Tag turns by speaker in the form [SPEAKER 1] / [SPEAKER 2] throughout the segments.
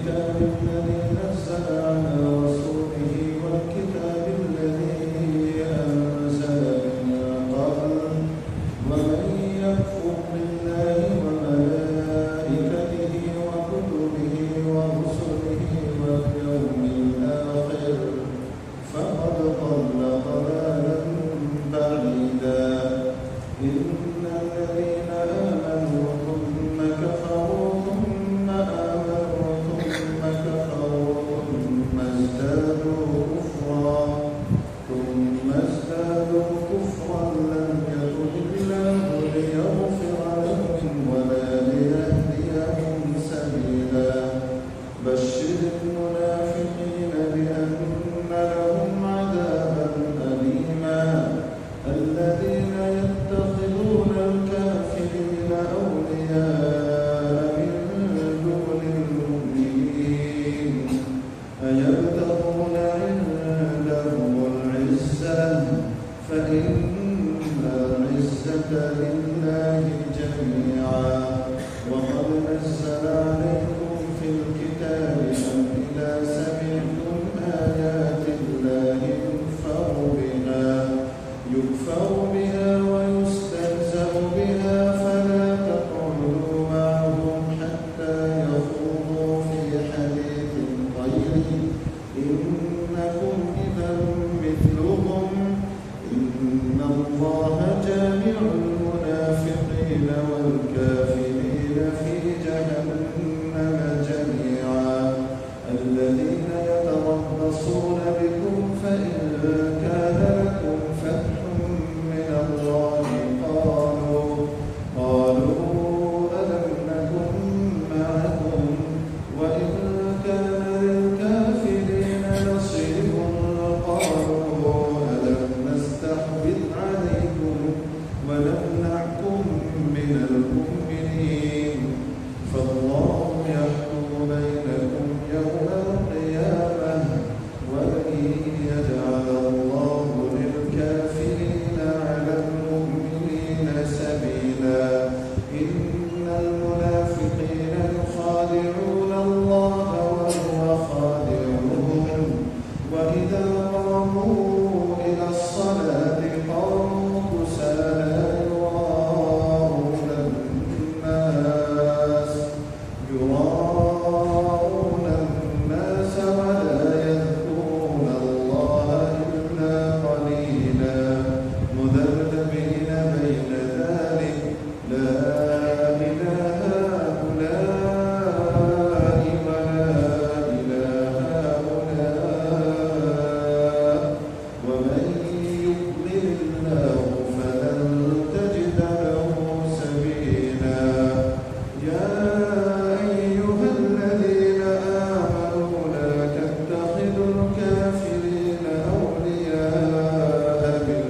[SPEAKER 1] الكتاب الذي نزل على رسوله والكتاب الذي أنزل من قبل ومن يكفر بالله وملائكته وكتبه ورسله واليوم الآخر فقد ضل ضلالا بعيدا. إن الذين آمنوا ثم كفروا ثم آمنوا ثم كفروا ثم ازدادوا كفرا لم يكن الله ليغفر لهم ولا ليهديهم سبيلا. بشر المنافقين بأن لهم عذابا أليما. الذين يتخذون الكافرين أولياء من دون المؤمنين أيبتغون عندهم العزة فإن العزة لله جميعا. وقد نزل عليكم في الكتاب أن إذا سمعتم آيات الله يكفر بها ويستهزأ بها فلا تقعدوا معهم حتى يخوضوا في حديث غيره إنكم إذا مثلهم. إن الله جامع المنافقين والكافرين في جهنم جميعا. الذين يتربصون بكم فإن كان لكم فتح من الله قالوا ألم نكن معكم وإن كان للكافرين نصيب قالوا ألم نستحوذ عليكم ونمنعكم من المؤمنين فالله يحكم بينكم يوم القيامة ولن يجعل الله للكافرين على المؤمنين سبيلا. إن المنافقين يخادعون الله وهو خادعهم وإذا قاموا إلى الصلاة قاموا كسالى يراءون الناس ولا يذكرون الله إلا قليلا. مذبذبين بين ذلك لا إله هؤلاء ولا إله هؤلاء ومن يضلل الله فلن تجد له سبيلا. يا أيها الذين آمنوا لا تتخذوا الكافرين أولياء من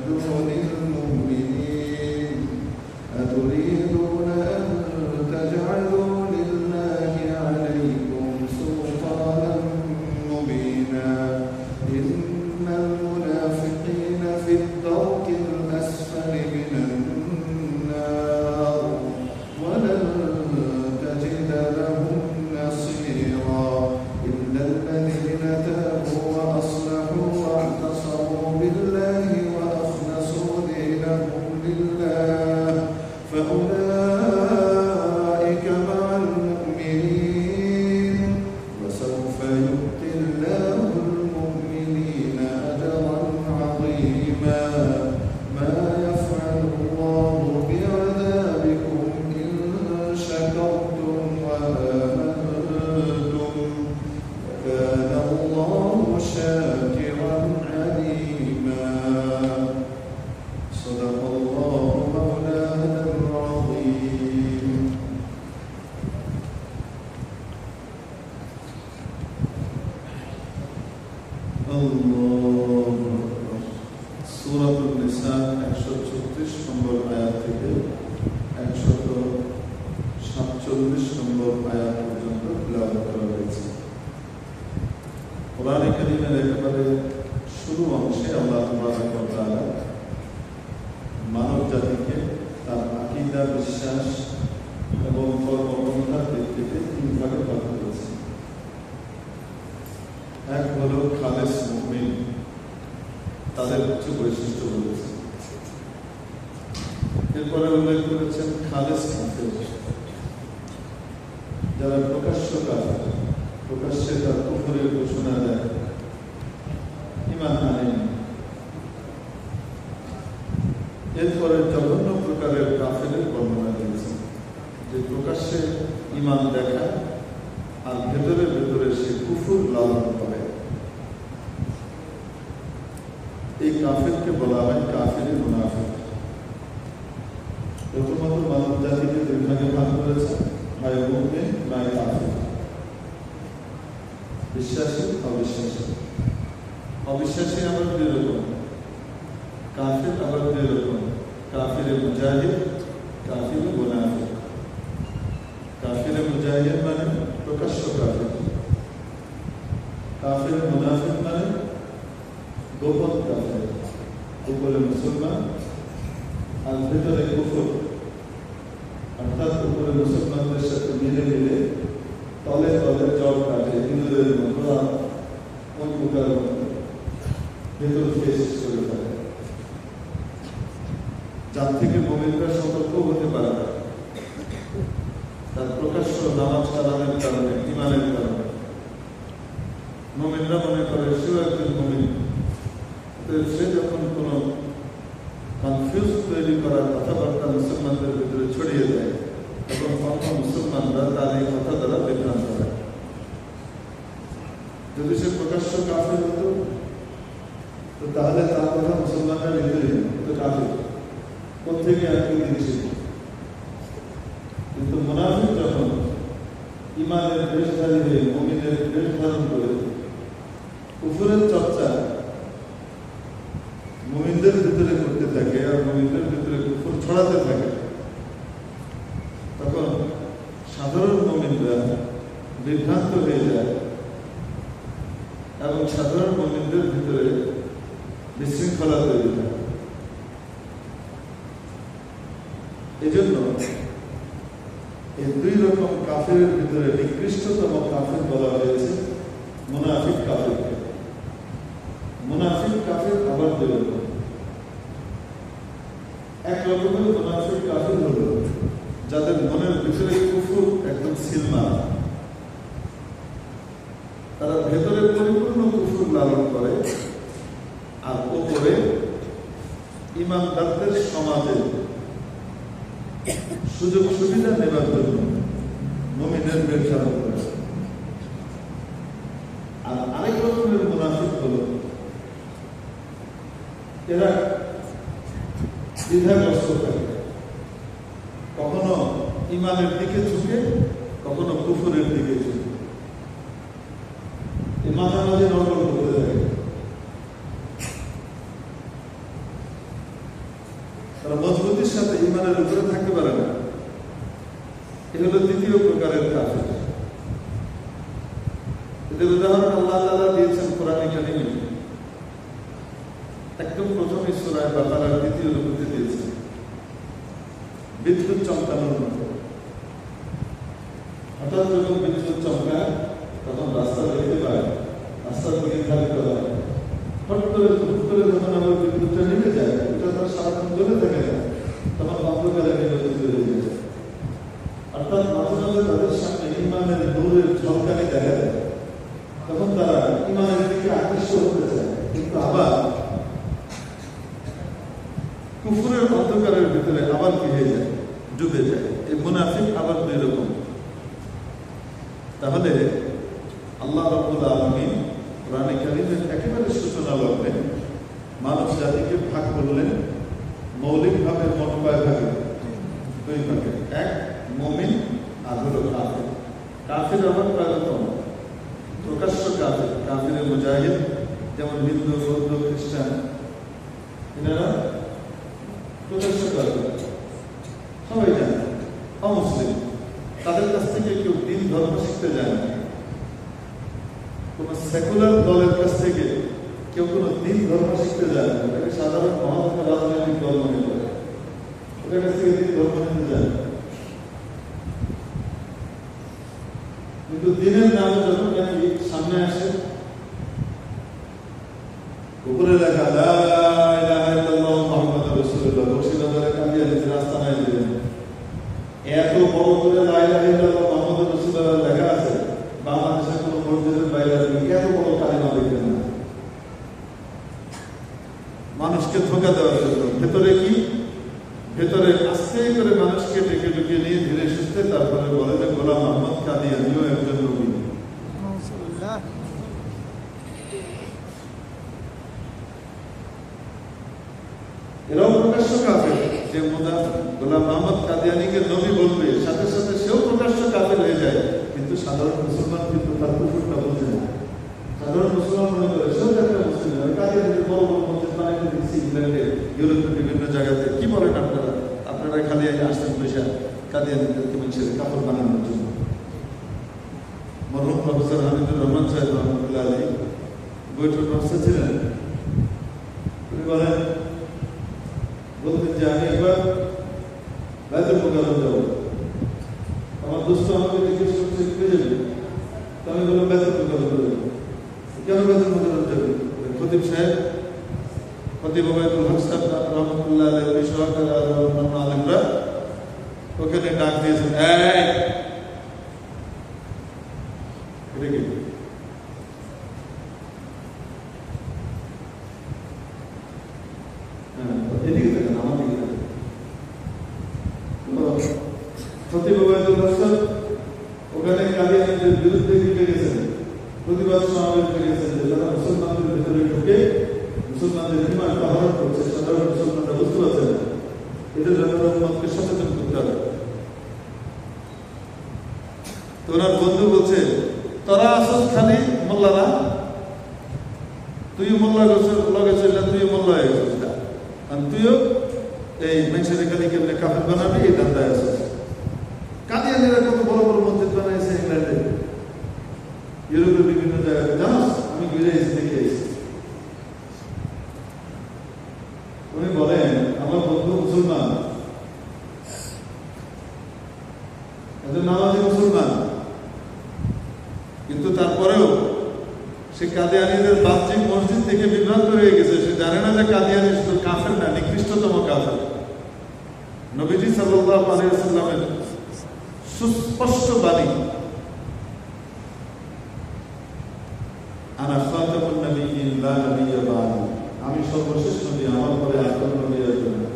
[SPEAKER 1] دون المؤمنين أتريدون أن تجعلوا لله عليكم سلطانا مبينا. إن المنافقين في الدرك الأسفل من النار ولن تجد لهم نصيرا. إلا الذين تابوا وأصلحوا واعتصموا بالله وأخلصوا دينهم لله فأولئك مع المؤمنين وسوف يؤتي الله المؤمنين أجرا عظيما. ما يفعل الله بعذابكم إن شكرتم وآمنتم وكان الله شاكرا عليما. صدق الله مولانا العظيم. الله أكبر. সূরাতুন নিসা 136 নম্বর আয়াত থেকে 147 নম্বর আয়াত পর্যন্ত তেলাওয়াত করা হয়েছে। কোরআনে কারীমের একেবারে শুরু অংশে আল্লাহ তাবারক ওয়া তাআলা মানব জাতিকে তার আকীদা, বিশ্বাস এবং কর্মপন্থার দিক থেকে তিন ভাগে ভাগ করেছেন। তাদের কিছু বৈশিষ্ট্য বলেছেন। এরপরে উল্লেখ করেছেন খালেস কাফের, যারা প্রকাশ্য কাফের, প্রকাশ্যে তার কুফরের ঘোষণা দেয়, ঈমান আনেন। এরপরে জঘন্য প্রকারের কাফেরের বর্ণনা দিয়েছেন, যে প্রকাশ্যে ঈমান দেখা আর ভেতরে ভেতরে সে কুফর লালন করে। এই কাফেরকে বলা হয় কাফেরে মুনাফিক। প্রথমত মানব জাতিকে দুই ভাগে ভাগ করেছে, হয় মুমিন নয় কাফের, বিশ্বাসী অবিশ্বাসী। অবিশ্বাসী আবার দুই রকম, কাফের আবার দুই রকম, কাফিরে মুজাহিদ, কাফিরে মুনাফিক। কাফিরে মুজাহিদ মানে প্রকাশ্য কাফের, কাফিরে মুনাফিক মানে গোপন কাফের, উপরে মুসলমান আর ভেতরে কুফর, অর্থাৎ উপরে মুসলমানদের সাথে মিলে মিলে তলে তলে জল কাটে হিন্দুদের মতো, ওই প্রকার ভেতর থেকে শেষ করে থাকে, যার থেকে মুমিনরা সতর্ক হতে পারে না। তার প্রকাশ্য নামাজ কালামের কারণে, ঈমানের কারণে মুমিনরা মনে করে সেও একজন মুমিন। সে যখন কোনো কনফিউজ তৈরি করার কথাবার্তা মুসলমানদের ভিতরে ছড়িয়ে দেয়, তখন অন্য মুসলমানরা তার এই কথা দ্বারা বিভ্রান্ত হয়। যদি সে প্রকাশ্য কাফের হতো, তো তাহলে তার কথা মুসলমানরা নিতে তো কাফের কোথেকে আটকে দিয়েছিল। কিন্তু মুনাফিক যখন ঈমানের বেশধারী হয়ে মুমিনের বেশ ধারণ করে কুফরের চর্চা মুমিনদের ভিতরে করতে থাকে আর মুমিনদের ভিতরে কুফর ছড়াতে থাকে, তখন সাধারণ মুমিনরা বিভ্রান্ত হয়ে যায় এবং সাধারণ মুমিনদের ভিতরে বিশৃঙ্খলা তৈরি হয়। এজন্য এই দুই রকম কাফেরের ভিতরে নিকৃষ্টতম কাফের বলা হয়েছে মুনাফিক কাফেরকে। মুনাফিক কাফের আবার দুই রকম। এক রকমের মুনাফিক কাফের হলো যাদের মনের ভিতরে কুফর একদম সিলমা, তারা ভেতরে পরিপূর্ণ কুফর লালন করে আর উপরে ঈমানদারদের সমাজে সুযোগ সুবিধা নেবার জন্য মুমিনের ব্যবসা করে। আর আরেক রকমের মুনাফিক হল এরা দ্বিধাগ্রস্ত থাকে, কখনো ঈমানের দিকে ঝুঁকে, কখনো কুফরের দিকে ঝুঁকে, এই মাঝামাঝি নরকল করতে থাকে। তারা মজবুতির সাথে ঈমানের উপরে থাকতে পারে না। এ হলো দ্বিতীয় প্রকারের কাফের। এদের উদাহরণ আল্লাহ তাআলা দিয়েছেন কোরআনে কারীমে, একদম প্রথম সূরা বাকারার দ্বিতীয় রূপে দিয়েছেন, বিদ্যুৎ চমকানোর মতো। হঠাৎ যখন বিদ্যুৎ চমকায় তখন রাস্তা দেখতে পায়, রাস্তার দিকে খেয়াল করা হয়, হঠাৎ করে যখন আবার বিদ্যুৎটা নেমে যায়, ওটা তার সারাক্ষণ জ্বলে থাকে না, তখন অন্ধকারে নিয়োজিত হয়ে যায়। অর্থাৎ মাঝে মাঝে তাদের সামনে ঈমানের নূরের ঝলকানি দেখা যায়, তখন তারা ঈমানের দিকে আকৃষ্ট হতে চায়, কিন্তু আবার কুফরের অন্ধকারের ভিতরে আবার কি হয়ে যায়, ডুবে যায়। এই মুনাফিক আবার দুই রকম। তাহলে আল্লাহ রাব্বুল আলামিন কোরআনে কারীমের একেবারে সূচনা লগ্নে মানব জাতিকে ভাগ করলেন মৌলিকভাবে মোট কয় ভাগে, দুই ভাগে। এক মুমিন আর হলো কাফের। কাফের আবার কয় রকম, প্রকাশ্য কাফের, কাফিরে মুজাহিদ, যেমন হিন্দু, বৌদ্ধ, খ্রিস্টান, এনারা প্রকাশ্য কাফের, সবাই জানে, অমুসলিম। তাদের কাছ থেকে কেউ দিন ধর্ম শিখতে যায় না। কোন সেকুলার দলের কাছ থেকে কেউ কোনো দিন ধর্ম শিখতে যায় না, এটাকে সাধারণ মহাত্মা রাজনৈতিক দল মনে করে, ওদের কাছ থেকে দিন ধর্ম নিতে যায় না। কিন্তু দিনের নামে যখন নাকি সামনে আসে, উপরে লেখা লা মানুষকে ধোঁকা দেওয়ার জন্য। ভেতরে কি? ভেতরে আস্তে করে মানুষকে ডেকে ডেকে নিয়ে ধীরে সুস্থে তারপরে বলে যে গোলাম আহমদ কাদিয়ানীও একজন নবী। এরাও প্রকাশ্য কাফের, যে গোলাম আহমদ কাদিয়ানীকে নবী বলবে, সাথে সাথে সেও প্রকাশ্য কাফের হয়ে যায়। কিন্তু সাধারণ মুসলমান কিন্তু তার কুফরটা বুঝে না। সাধারণ মুসলমান মনে করে সেও একটা মুসলিম। কাদিয়ানীদের বড় বড় মসজিদ বানাইতে দেখছি ইংল্যান্ডে, ইউরোপের বিভিন্ন জায়গাতে। কি বলেন আপনারা? আপনারা খালি আসতেন পয়সা কাদিয়ানীদেরকে মানুষের কাপড় বানানোর জন্য। মরহুম প্রফেসর হামিদুর রহমান সাহেব রহমতুল্লাহ আলী বইটার প্রফেসর ছিলেন। উনি বলেন, বলতেন যে আমি একবার বাইতুল মুকাররম যাব, আমার দোস্ত আমাকে জিজ্ঞেস করছে কে যাবে, তো আমি বললাম বাইতুল মুকাররম যাবো। কেন বাইতুল মুকাররম যাবে? খতিব সাহেব, খতিব ওবায়দুল হক সাহেব রহমতুল্লাহ আলাইহি সহকারী আর অন্যান্য আলেমরা ওখানে ডাক দিয়েছেন, এটা কি? এদিকে দেখেন, আমার দিকে দেখেন। খতিব ওবায়দুল হক সাহেব ওখানে কাদিয়ানীদের বিরুদ্ধে লিখে গেছেন, প্রতিবাদ সমাবেশ করে গেছেন যে যারা মুসলমানদের ভিতরে ঢুকে মুসলমানদের ইমানকে হরণ করছে, সাধারণ মুসলমানরা বুঝতে পারছে না, এদের ব্যাপারে উম্মতকে সচেতন করতে হবে। তো ওনার বন্ধু বলছে, তোরা আসল খালি মোল্লারা, তুই মোল্লা লগে চললে তুই মোল্লা হয়ে গেছিস, আর তুইও এই মেনশন এখানে কেমনে কাফের বানাবি, এই ধান্দায় আসিস। কাদিয়ানীরা কত বড় বড় মসজিদ বানাইছে ইংল্যান্ডে, ইউরোপের বিভিন্ন জায়গায়, জানাস? আমি ঘুরে এসে দেখে এসেছি। উনি বলেন, আমার বন্ধু মুসলমান, একজন নামাজি মুসলমান, কিন্তু তারপরেও সে কাদিয়ানীদের বাহ্যিক মসজিদ থেকে বিভ্রান্ত হয়ে গেছে। সে জানে না যে কাদিয়ানী শুধু কাফের না, নিকৃষ্টতম কাফের। নবীজি সাল্লাল্লাহু আলাইহি ওয়াসাল্লামের সুস্পষ্ট বাণী, আনা খাতামুন নবিয়্যিন লা নবিয়্যা বা'দি, আমি সর্বশেষ নবী, আমার পরে আর কোনো নবী আসবে না।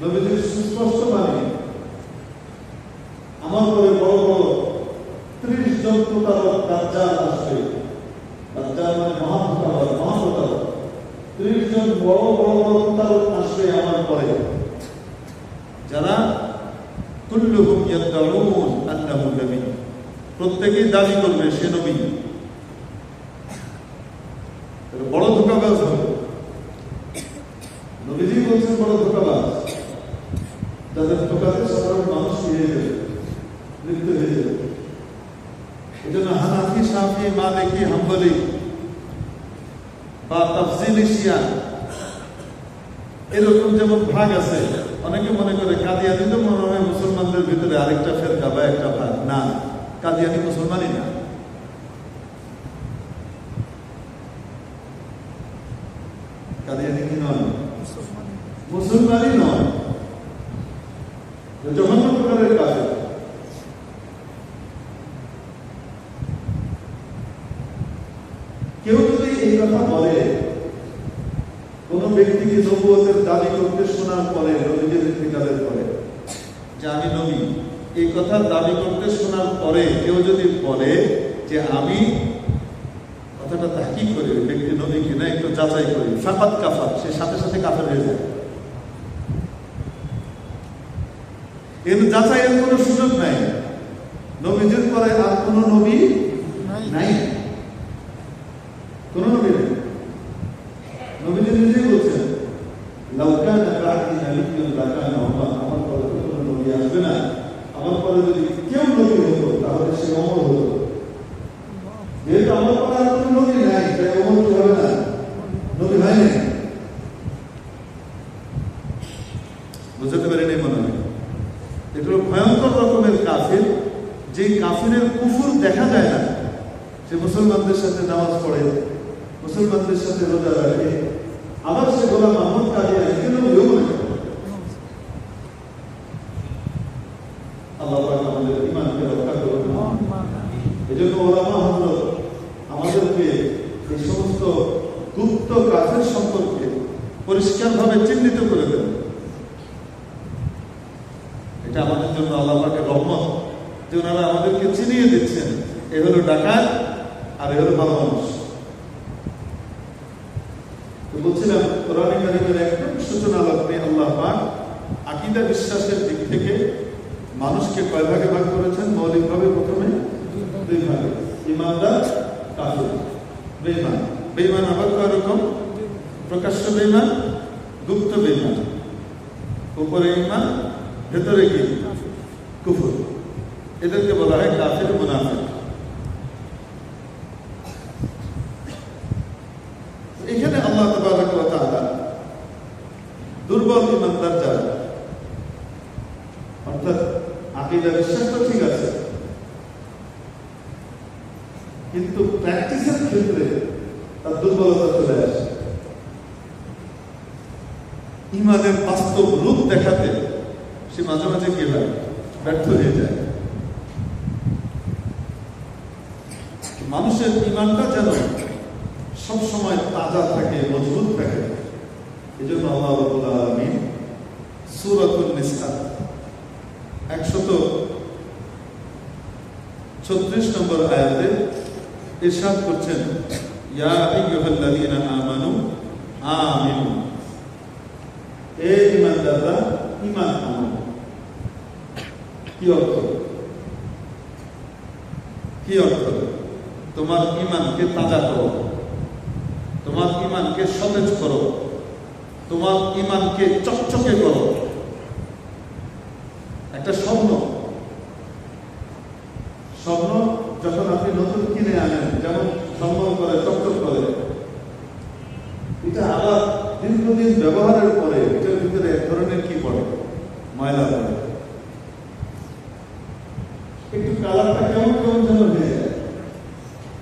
[SPEAKER 1] নবীজির সুস্পষ্ট বাণী, আমার পরে বড় বড় 30 জন প্রতারক দাজ্জাল আসবে। দাজ্জাল মানে মহাপ্রতারক। 30 জন বড় বড় প্রতারক আসবে আমার পরে, যারা কুল্লুহুম ইয়াদউন আন্নাহু নবী, প্রত্যেকেই দাবি করবে সে নবী। বড় ধোঁকাবাজ হবে। নবীজি বলছেন বড় ধোঁকাবাজ, যাদের ধোঁকাতে সাধারণ মানুষ ফিরে যাবে, মৃত্যু হয়ে যাবে। এই জন্য হানাফি, শাফি, মালিকি, হাম্বলি বা তাফসিলি শিয়া এরকম যেমন ভাগ আছে, অনেকে মনে করে কাদিয়ানী তো মনে হয় মুসলমানদের ভিতরে আরেকটা ফেরকা বা একটা ভাগ। না, কাদিয়ানী মুসলমানই না। কাদিয়ানী কি নয়? মুসলমানই নয়, জঘন্য প্রকারের কাফের। কেউ যদি এই কথা বলে, কোন ব্যক্তিকে নবুয়তের দাবি করতে শোনার পরে, নবীজির ইন্তিকালের পরে, যে আমি নবী, এই কথা দাবি করতে শোনার পরে কেউ যদি বলে যে আমি কথাটা তাহকিক করি, ব্যক্তি নবী কিনা একটু যাচাই করি, ফাকাত কাফার, সে সাথে সাথে কাফের হয়ে যায়। এর যাচাইয়ের কোনো সুযোগ নাই। নবীজির পরে আর কোন নবী নাই, কোন নবী নেই। নবীজি নিজেই বলছেন, লাউ কানা বা'দি নাবিয়্যুন লাকানা ওমর, আমার পরে কোনো নবী আসবে না, আমার পরে যদি কেউ নবী হতো তাহলে সে ওমর হতো। যেহেতু আমার পরে আর কোনো নবী নাই, তাই ওমর কি হবে না? নবী হয় না। বুঝতে পারেনি মনে হয়? এগুলো ভয়ঙ্কর রকমের কাফির, যে কাফিরের কুফর দেখা যায় না। সে মুসলমানদের সাথে নামাজ পড়ে, মুসলমানদের সাথে রোজা রাখে, আবার সে গোলাম আহমদ কাদিয়ানীকে নবীও মনে করে। আল্লাহ পাক আমাদের ঈমানকে রক্ষা করুন। এজন্য ওলামা হযরত আমাদেরকে এই সমস্ত গুপ্ত কাজের সম্পর্কে পরিষ্কারভাবে চিহ্নিত করে দেন। এটা আমাদের জন্য আল্লাহ পাকের রহমত যে ওনারা আমাদেরকে চিনিয়ে দিচ্ছেন, এ হলো ডাকাত আর এ হলো ভালো মানুষ। তো বলছিলাম কোরআনে কারীমের একদম সূচনা লগ্নে আল্লাহ পাক আকীদা বিশ্বাসের দিক থেকে মানুষকে কয় ভাগে ভাগ করেছেন? মৌলিকভাবে প্রথমে দুই ভাগে, ঈমানদার, কাফির। বেঈমান, বেঈমান আবার কয় রকম? প্রকাশ্য বেঈমান, গুপ্ত বেঈমান। উপরে ঈমান, ভেতরে কি? কুফর। এদেরকে বলা হয় কাফির, মুনাফিক। এখানে আল্লাহ তাবারক ওয়া তাআলা দুর্বল ঈমানদার যারা, অর্থাৎ আকীদা বিশ্বাস তো ঠিক আছে, কিন্তু প্র্যাকটিসের ক্ষেত্রে তার দুর্বলতা চলে আসে। ঈমানের বাস্তব রূপ দেখাতে সে মাঝে মাঝে কি হয়? ব্যর্থ হয়ে যায়। মানুষের ঈমানটা যেন সব সময় তাজা থাকে, মজবুত থাকে। এজন্য আল্লাহ রাব্বুল আলামিন সূরাতুন নিসা 136 নম্বর আয়াতে ইরশাদ করছেন, ইয়া আইয়ুহাল্লাযীনা আমানু আমিনু, এ ঈমানদাররা ঈমান আনো। কি অর্থ? কি অর্থ? তোমার ঈমানকে তাজা করো, তোমার ঈমানকে সতেজ করো, তোমার ঈমানকে চকচকে করো। একটা স্বর্ণ যখন আপনি নতুন কিনে আনেন, যেমন ঝলমল করে, চকচক করে, এটা আবার দীর্ঘদিন ব্যবহারের পরে এটার ভিতরে এক ধরনের কি পড়ে? ময়লা পড়ে, একটু কালারটা কেমন কেমন যেন হয়ে যায়।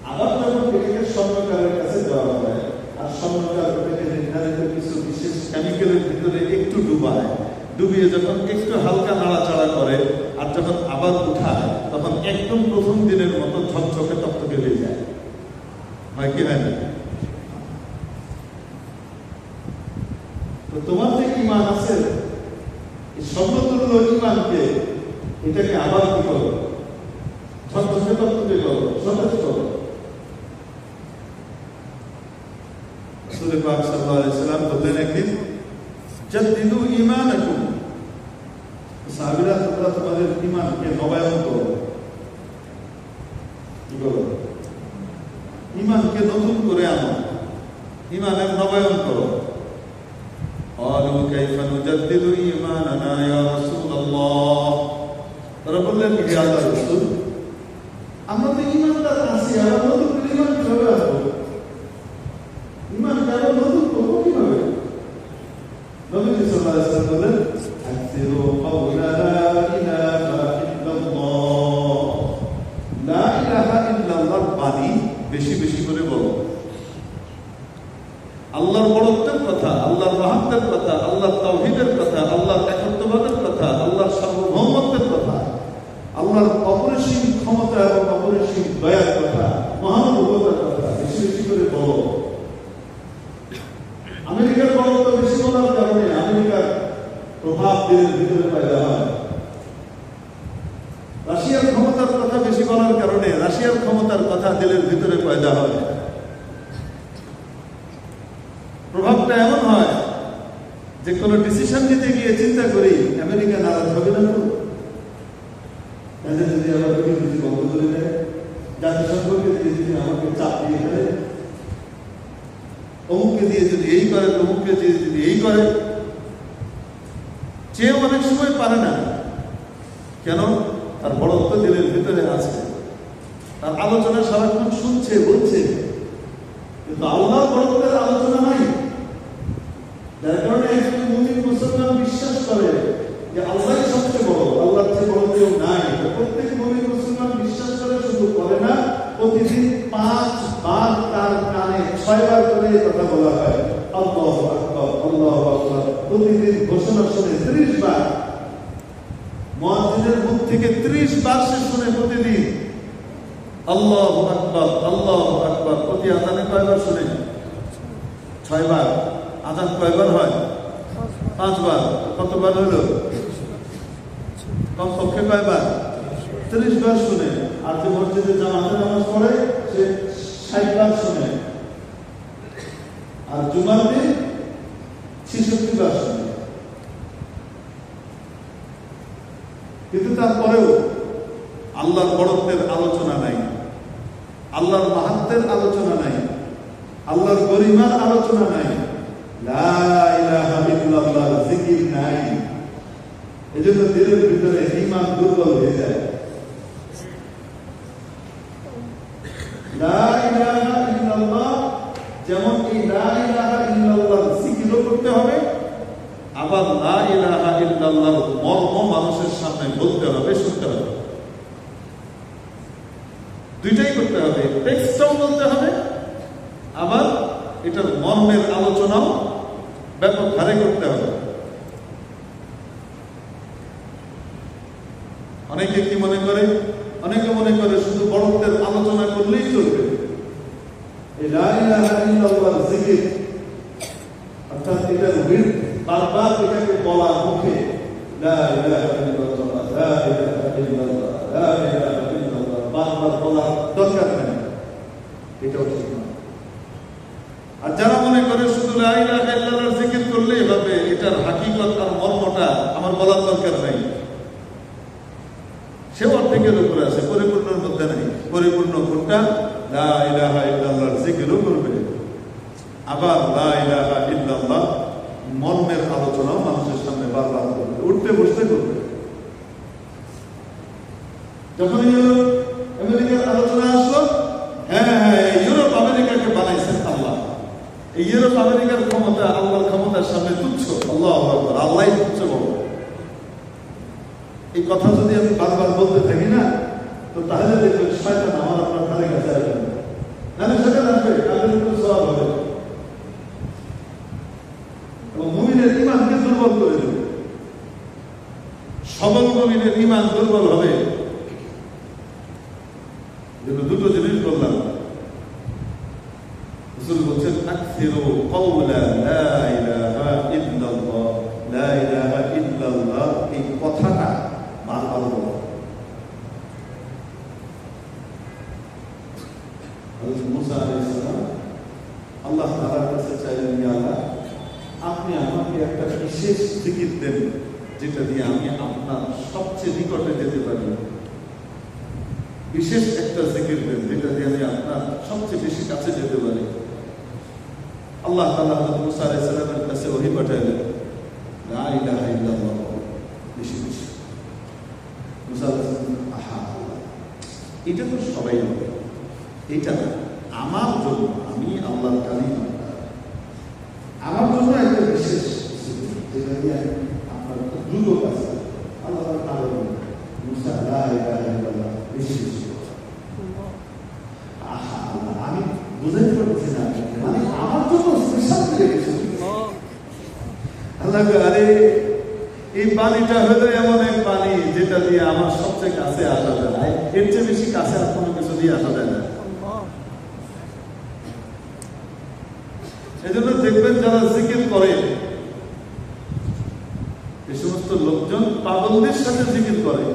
[SPEAKER 1] আবার যখন এটাকে স্বর্ণকারের কাছে দেওয়া হয়, আর স্বর্ণকার ওটাকে নির্ধারিত কিছু বিশেষ কেমিক্যালের ভিতরে একটু ডুবিয়ে যখন একটু হালকা নাড়াচাড়া করে, আর যখন আবার উঠায়, তখন একদম প্রথম দিনের মতো ঝকঝকে তকতকে হয়ে যায়। হয় কি হয় না? তো তোমার যে ঈমান আছে, এই স্বর্ণতুল্য ঈমানকে, এটাকে আবার কি করো? ঝকঝকে তকতকে করো, সতেজ করো। রাসূল পাক সাল্লাল্লাহু আলাইহি ওয়াসাল্লাম বললেন একদিন, জাদ্দিদু ঈমানাকুম, সাহাবীরা তোমরা তোমাদের ঈমানকে নবায়ন করো। কি করো? ঈমানকে নতুন করে আনো, ঈমানের নবায়ন করো। ক্বালু কাইফা নুজাদ্দিদু ঈমানানা ইয়া রাসূলুল্লাহ, তারা বললেন, হে আল্লাহর রাসূল, আমরা তো ঈমানদার আছি, আমরা নতুন করে ঈমান কিভাবে আসবো? ঈমান কেন নতুন করবো কিভাবে? নবী সাল্লাল্লাহু আলাইহি ওয়াসাল্লাম বলেন, আকসিরু কাওলা লা ইলাহা ইল্লাল্লাহ, লা ইলাহা ইল্লাল্লাহর বাণী বেশি বেশি করে বলো। আল্লাহর বড়ত্বের কথা, আল্লাহর রাহমতের কথা, আল্লাহর তাওহীদের কথা, আল্লাহর একত্ববাদের কথা, আল্লাহর সার্বভৌমত্বের কথা, আল্লাহর অপরিসীম ক্ষমতা এবং অপরিসীম দয়ার কথা, মহানুভবতার কথা বেশি বেশি করে বলো। আমেরিকার বড়ত্ব বেশি বলার কারণে আমেরিকার প্রভাব দিনের ভিতরে পয়দা হয়। রাশিয়ার ক্ষমতার কথা বেশি বলার কারণে রাশিয়ার ক্ষমতার কথা দিলের ভিতরে পয়দা হয়। প্রভাবটা এমন হয় যে কোনো ডিসিশন নিতে গিয়ে চিন্তা করি, আমেরিকা নারাজ হবে না তো? যদি আবার যদি বন্ধ করে দেয়, জাতিসংঘকে দিয়ে যদি আমাকে চাপ দিয়ে ফেলে, অমুককে দিয়ে যদি এই করে, তমুককে দিয়ে যদি এই করে, চেয়েও অনেক সময় পারে না। কেন? তার বড়ত্ব দিলের ভিতরে আছে, তার আলোচনা সারাক্ষণ শুনছে, বলছে, কিন্তু আল্লাহর বড়ত্বের আলোচনা নাই। যার কারণে একজন মুমিন মুসলমান বিশ্বাস করে যে আল্লাহই সবচেয়ে বড়, আল্লাহর চেয়ে বড় কেউ নাই। প্রত্যেক মুমিন মুসলমান বিশ্বাস করে, শুধু করে না, প্রতিদিন 5 বার তার কানে 6 বার করে কথা বলা হয়, আল্লাহু আকবার, আল্লাহু আকবার। প্রতিদিন ঘোষণা শুনে 30 বার, মুয়াজ্জিনের মুখ থেকে 30 বার সে শুনে প্রতিদিন আল্লাহু আকবার, আল্লাহু আকবার। প্রতি আযানে কয়বার শুনে? 6 বার। আযান কয়বার হয়? 5 বার। কতবার হলো? কমপক্ষে কয়বার? 30 বার শুনে। আর যে মসজিদে জামাতে নামাজ পড়ে সে 60 বার শুনে। আর জুমাতে 66 বার শুনে। কিন্তু তারপরেও আল্লাহর বড়ত্বের আলোচনা নাই, আল্লাহর মাহাত্ম্যের আলোচনা নাই, আল্লাহর গরিমার আলোচনা নাই, লা ইলাহা ইল্লাল্লাহ জিকির নাই। এজন্য দিলের ভিতরে ঈমান দুর্বল হয়ে যায়। লা ইলাহা ইল্লাল্লাহ, যেমন এই লা ইলাহা ইল্লাল্লাহ জিকিরও করতে হবে, আবার লা ইলাহা ইল্লাল্লাহর মর্ম মানুষের সামনে বলতে হবে, শুনতে হবে। দুইটাই করতে হবে। টেক্সটটাও বলতে হবে, আবার এটার মর্মের আলোচনাও ব্যাপক হারে করতে হবে। অনেকে কি মনে করে? অনেকে মনে করে শুধু বড়ত্বের আলোচনা করলেই চলবে। এই লা ইলাহা ইল্লাল্লাহর জিকির, অর্থাৎ এটার উইথ বারবার এটাকে বলা, মুখে লা ইলাহা ইল্লাল্লাহ, লা ইলাহা ইল্লাল্লাহ, লা ইলাহা ইল্লাল্লাহ বারবার বলা দরকার নেই, এটাও ঠিক না। আর যারা মনে করে শুধু লা ইলাহা ইল্লাল্লাহর জিকির করলেই হবে, এটার হাকিকত আর মর্মটা আমার বলার দরকার নাই, সে অর্ধেকের উপরে আছে, পরিপূর্ণের মধ্যে নাই। পরিপূর্ণ কোনটা? লা ইলাহা ইল্লাল্লাহর জিকিরও করবে, আবার লা ইলাহা ইল্লাল্লাহ মর্মের আলোচনাও মানুষের সামনে বারবার করবে, উঠতে বসতে করবে। যখন ইউরোপ আমেরিকার আলোচনা আসলো, হ্যাঁ ইউরোপ আমেরিকাকে বানাইছেন আল্লাহ, এই ইউরোপ আমেরিকার ক্ষমতা আল্লাহর ক্ষমতার সামনে তুচ্ছ। আল্লাহু আকবার, আল্লাহই তুচ্ছ বলবে। এই কথা যদি আমি বারবার বলতে থাকি না, তো তাহলে দেখবেন শয়তান আমার আপনার ধারে কাছে আসবে না, নাহলে সেখানে আসবে, তাদের উপর সওয়াব হবে এবং মুমিনের ঈমানকে দুর্বল করে দেবে। সবল মুমিনের ঈমান দুর্বল হবে। দুটো জিনিস বললাম। রাসূল বলেন আকসিরু কওলা লা ইলাহা ইল্লাল্লাহ, লা ইলাহা ইল্লাল্লাহ, এই কথাটা বারবার বলো। হযরত মুসা আলাইহিস সালাম আল্লাহ তাআলার কাছে চাইলেন, ইয়া আল্লাহ, আপনি আমাকে একটা বিশেষ জিকির দেন যেটা দিয়ে আমি আপনার সবচেয়ে নিকটে যেতে পারি। বিশেষ একটা জিকির দেন যেটা দিয়ে আমি আপনার সবচেয়ে বেশি কাছে যেতে পারি। আল্লাহ তাআলা হযরত মুসা আলাইহিস সালামের কাছে ওহী পাঠালেন, লা ইলাহা ইল্লাল্লাহ, বেশি বেশি। মুসা আলাইহিস সালাম, আহা, এটা তো সবাই হবে, এটা আমার জন্য, আমি আল্লাহর কালিমা, আমার জন্য একটা বিশেষ যেটা দিয়ে আপনার দ্রুত কাছে আল্লাহর কালিমা। মুসা লা ইলাহা ইল্লাল্লাহ, বেশি বেশি। আহা, আমি বুঝাইতে পারছি না, মানে আমার জন্য স্পেশাল করে গেছে। আল্লাহ, আরে এই পানিটা হলো এমন এক পানি যেটা দিয়ে আমার সবচেয়ে কাছে আসা যায়, এর চেয়ে বেশি কাছে আর কোনো কিছু দিয়ে আসা যায় না। এজন্য দেখবেন যারা জিকির করে, এই সমস্ত লোকজন পাগলদের সাথে জিকির করে।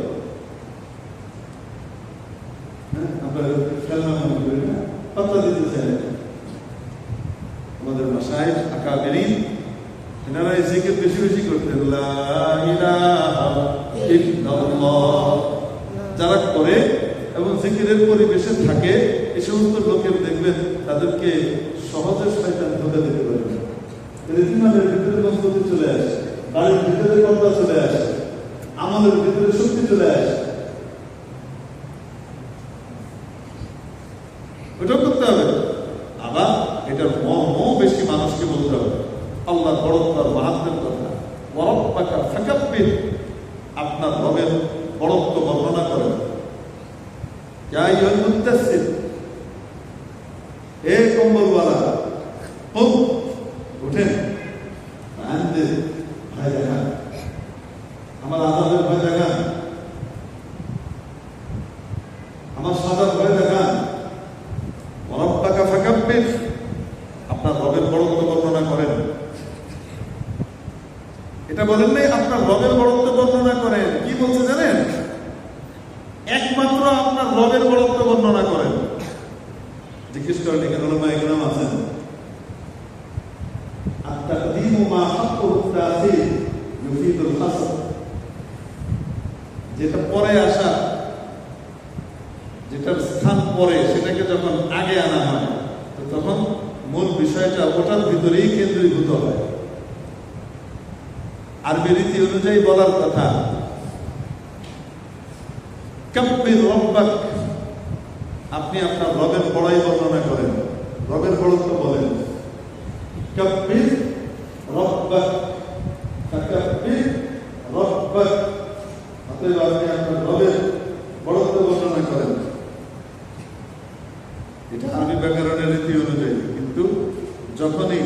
[SPEAKER 1] আমাদের মাশায়েখ আকাবেরিন এনারা এই জিকির বেশি বেশি করতেন, লা ইলাহা ইল্লাল্লাহ। যারা করে এবং জিকিরের পরিবেশে থাকে, এই সমস্ত লোকের দেখবেন তাদেরকে সহজে শয়তান ধোঁকা দিতে পারে না। ইমানের ভিতরে মজবুতি চলে আসে, বাড়ির ভিতরে কথা চলে আসে, আমলের ভিতরে শক্তি চলে আসে। ওটা করতে হবে। আবার এটার মর্ম বেশি মানুষকে বলতে হবে। আল্লাহ বড়ত্ব মাহাত্মের কথা, ওয়ারাব্বাকা ফাকাব্বির, আপনার রবের বড়ত্ব বর্ণনা করেন। ইয়া আইয়ুহাল মুদ্দাসসির, হে কম্বলওয়ালা, কুম, উঠেন, আনজির, ভয় দেখান, আমার আযাবের ভয় দেখান, আমার সাজার ভয় দেখান। ওয়ারাব্বাকা ফাকাব্বির, আপনার রবের বড়ত্ব বর্ণনা এটা বলেন নাই আপনার রবের বড়ত্ব বর্ণনা করেন। কি বলছে জানেন? একমাত্র আপনার রবের বড়ত্ব বর্ণনা করেন। জিজ্ঞেস করেন এখানে ওলামা ইকরাম আছেন, আত-তাকদীমু মা হাক্কুহু তা'খীর ইউফিদুল হাসর, যেটা পরে আসা, যেটার স্থান পরে, সেটাকে যখন আগে আনা হয় তো তখন মূল বিষয়টা ওটার ভিতরেই কেন্দ্রীভূত হয়। আরবি রীতি অনুযায়ী বলার কথা, কাব্বির রব্বাক, আপনি আপনার রবের বড়াই বর্ণনা করেন, রবের বড়ত্ব বলেন। কাব্বির রব্বাক, কাব্বির রব্বাক, অতএব আপনি আপনার রবের বড়ত্ব বর্ণনা করেন। এটা আরবি ব্যাকরণের রীতি অনুযায়ী। কিন্তু যখনই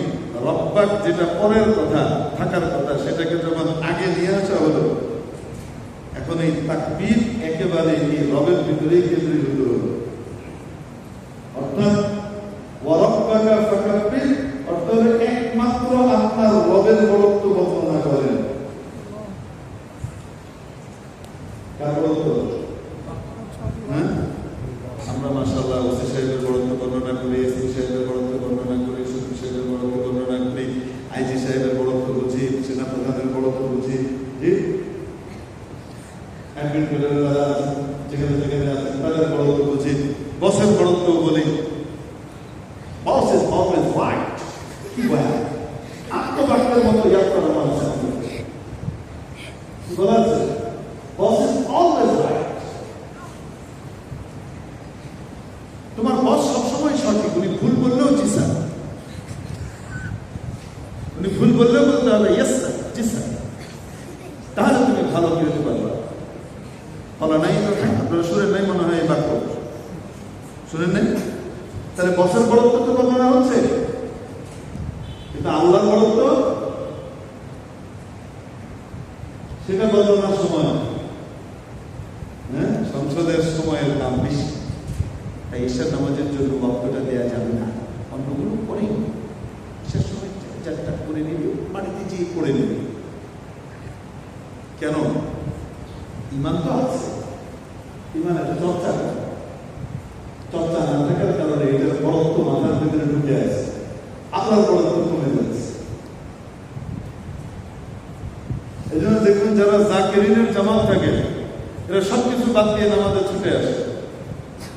[SPEAKER 1] রব্বাক, যেটা পরের কথা, থাকার কথা, সেটাকে যখন আগে নিয়ে আসা হলো, এখন এই তাকবীর একেবারে এই রবের ভিতরেই কেন্দ্রীভূত হলো। অর্থাৎ ওয়ারাব্বাকা ফাকাব্বির, অর্থাৎ একমাত্র আপনার রবের বড়ত্ব বর্ণনা করেন। কার বড়ত্ব? হ্যাঁ, আমরা মাশাআল্লাহ ওসি সাহেবের বড়ত্ব বর্ণনা করি, এসপি সাহেবের বড়ত্ব বর্ণনা করি, সুপ্রি সাহেবের বড়ত্ব বর্ণনা করি, আইজি সাহেবের বড়ত্ব বুঝি, সেনা প্রধানের বড়ত্ব বুঝি, জি, অ্যাডমিন যারা আছেন, যেখানে যেখানে আছেন তাদের বড়ত্ব বুঝি, বসের বড়ত্ব বলি। Boss is always right. কি বলে? আত্মবাক্যের মতো ইয়াদ করা মানুষ বলা আছে, বস ইজ অলওয়েজ রাইট। তোমার বস সবসময় সঠিক, উনি ভুল বললেও জি স্যার, উনি ভুল বললেও বলতে হবে ইয়েস স্যার, জি স্যার, তাহলে তুমি ভালো করতে পারবে। বলা নাই তো, আপনারা শুনেন নাই মনে হয় এই বাক্য, শুনেন নাই? তাহলে বসের বড়ত্ব তো বর্ণনা হচ্ছে, কিন্তু আল্লাহর বড়ত্ব সেটা বর্ণনার সময়, হ্যাঁ, সংসদের সময়ের দাম বেশি, তাই ঈশার নামাজের জন্য বক্তটা দেওয়া যাবে না, অন্যগুলো পড়েই ঈশার সময় চারটা করে নিবি, বাড়িতে যেয়ে পড়ে নিবি। কেন? ইমান তো আছে, ইমান একটা চর্চা, চর্চা না থাকার কারণে এটার বড়ত্ব মাথার ভিতরে ঢুকে আছে, আল্লাহর বড়ত্ব কমে যাচ্ছে। এই জন্য দেখুন যারা জাকিরিনের জামাত থাকে, এরা সবকিছু বাদ দিয়ে নামাজে ছুটে আসে।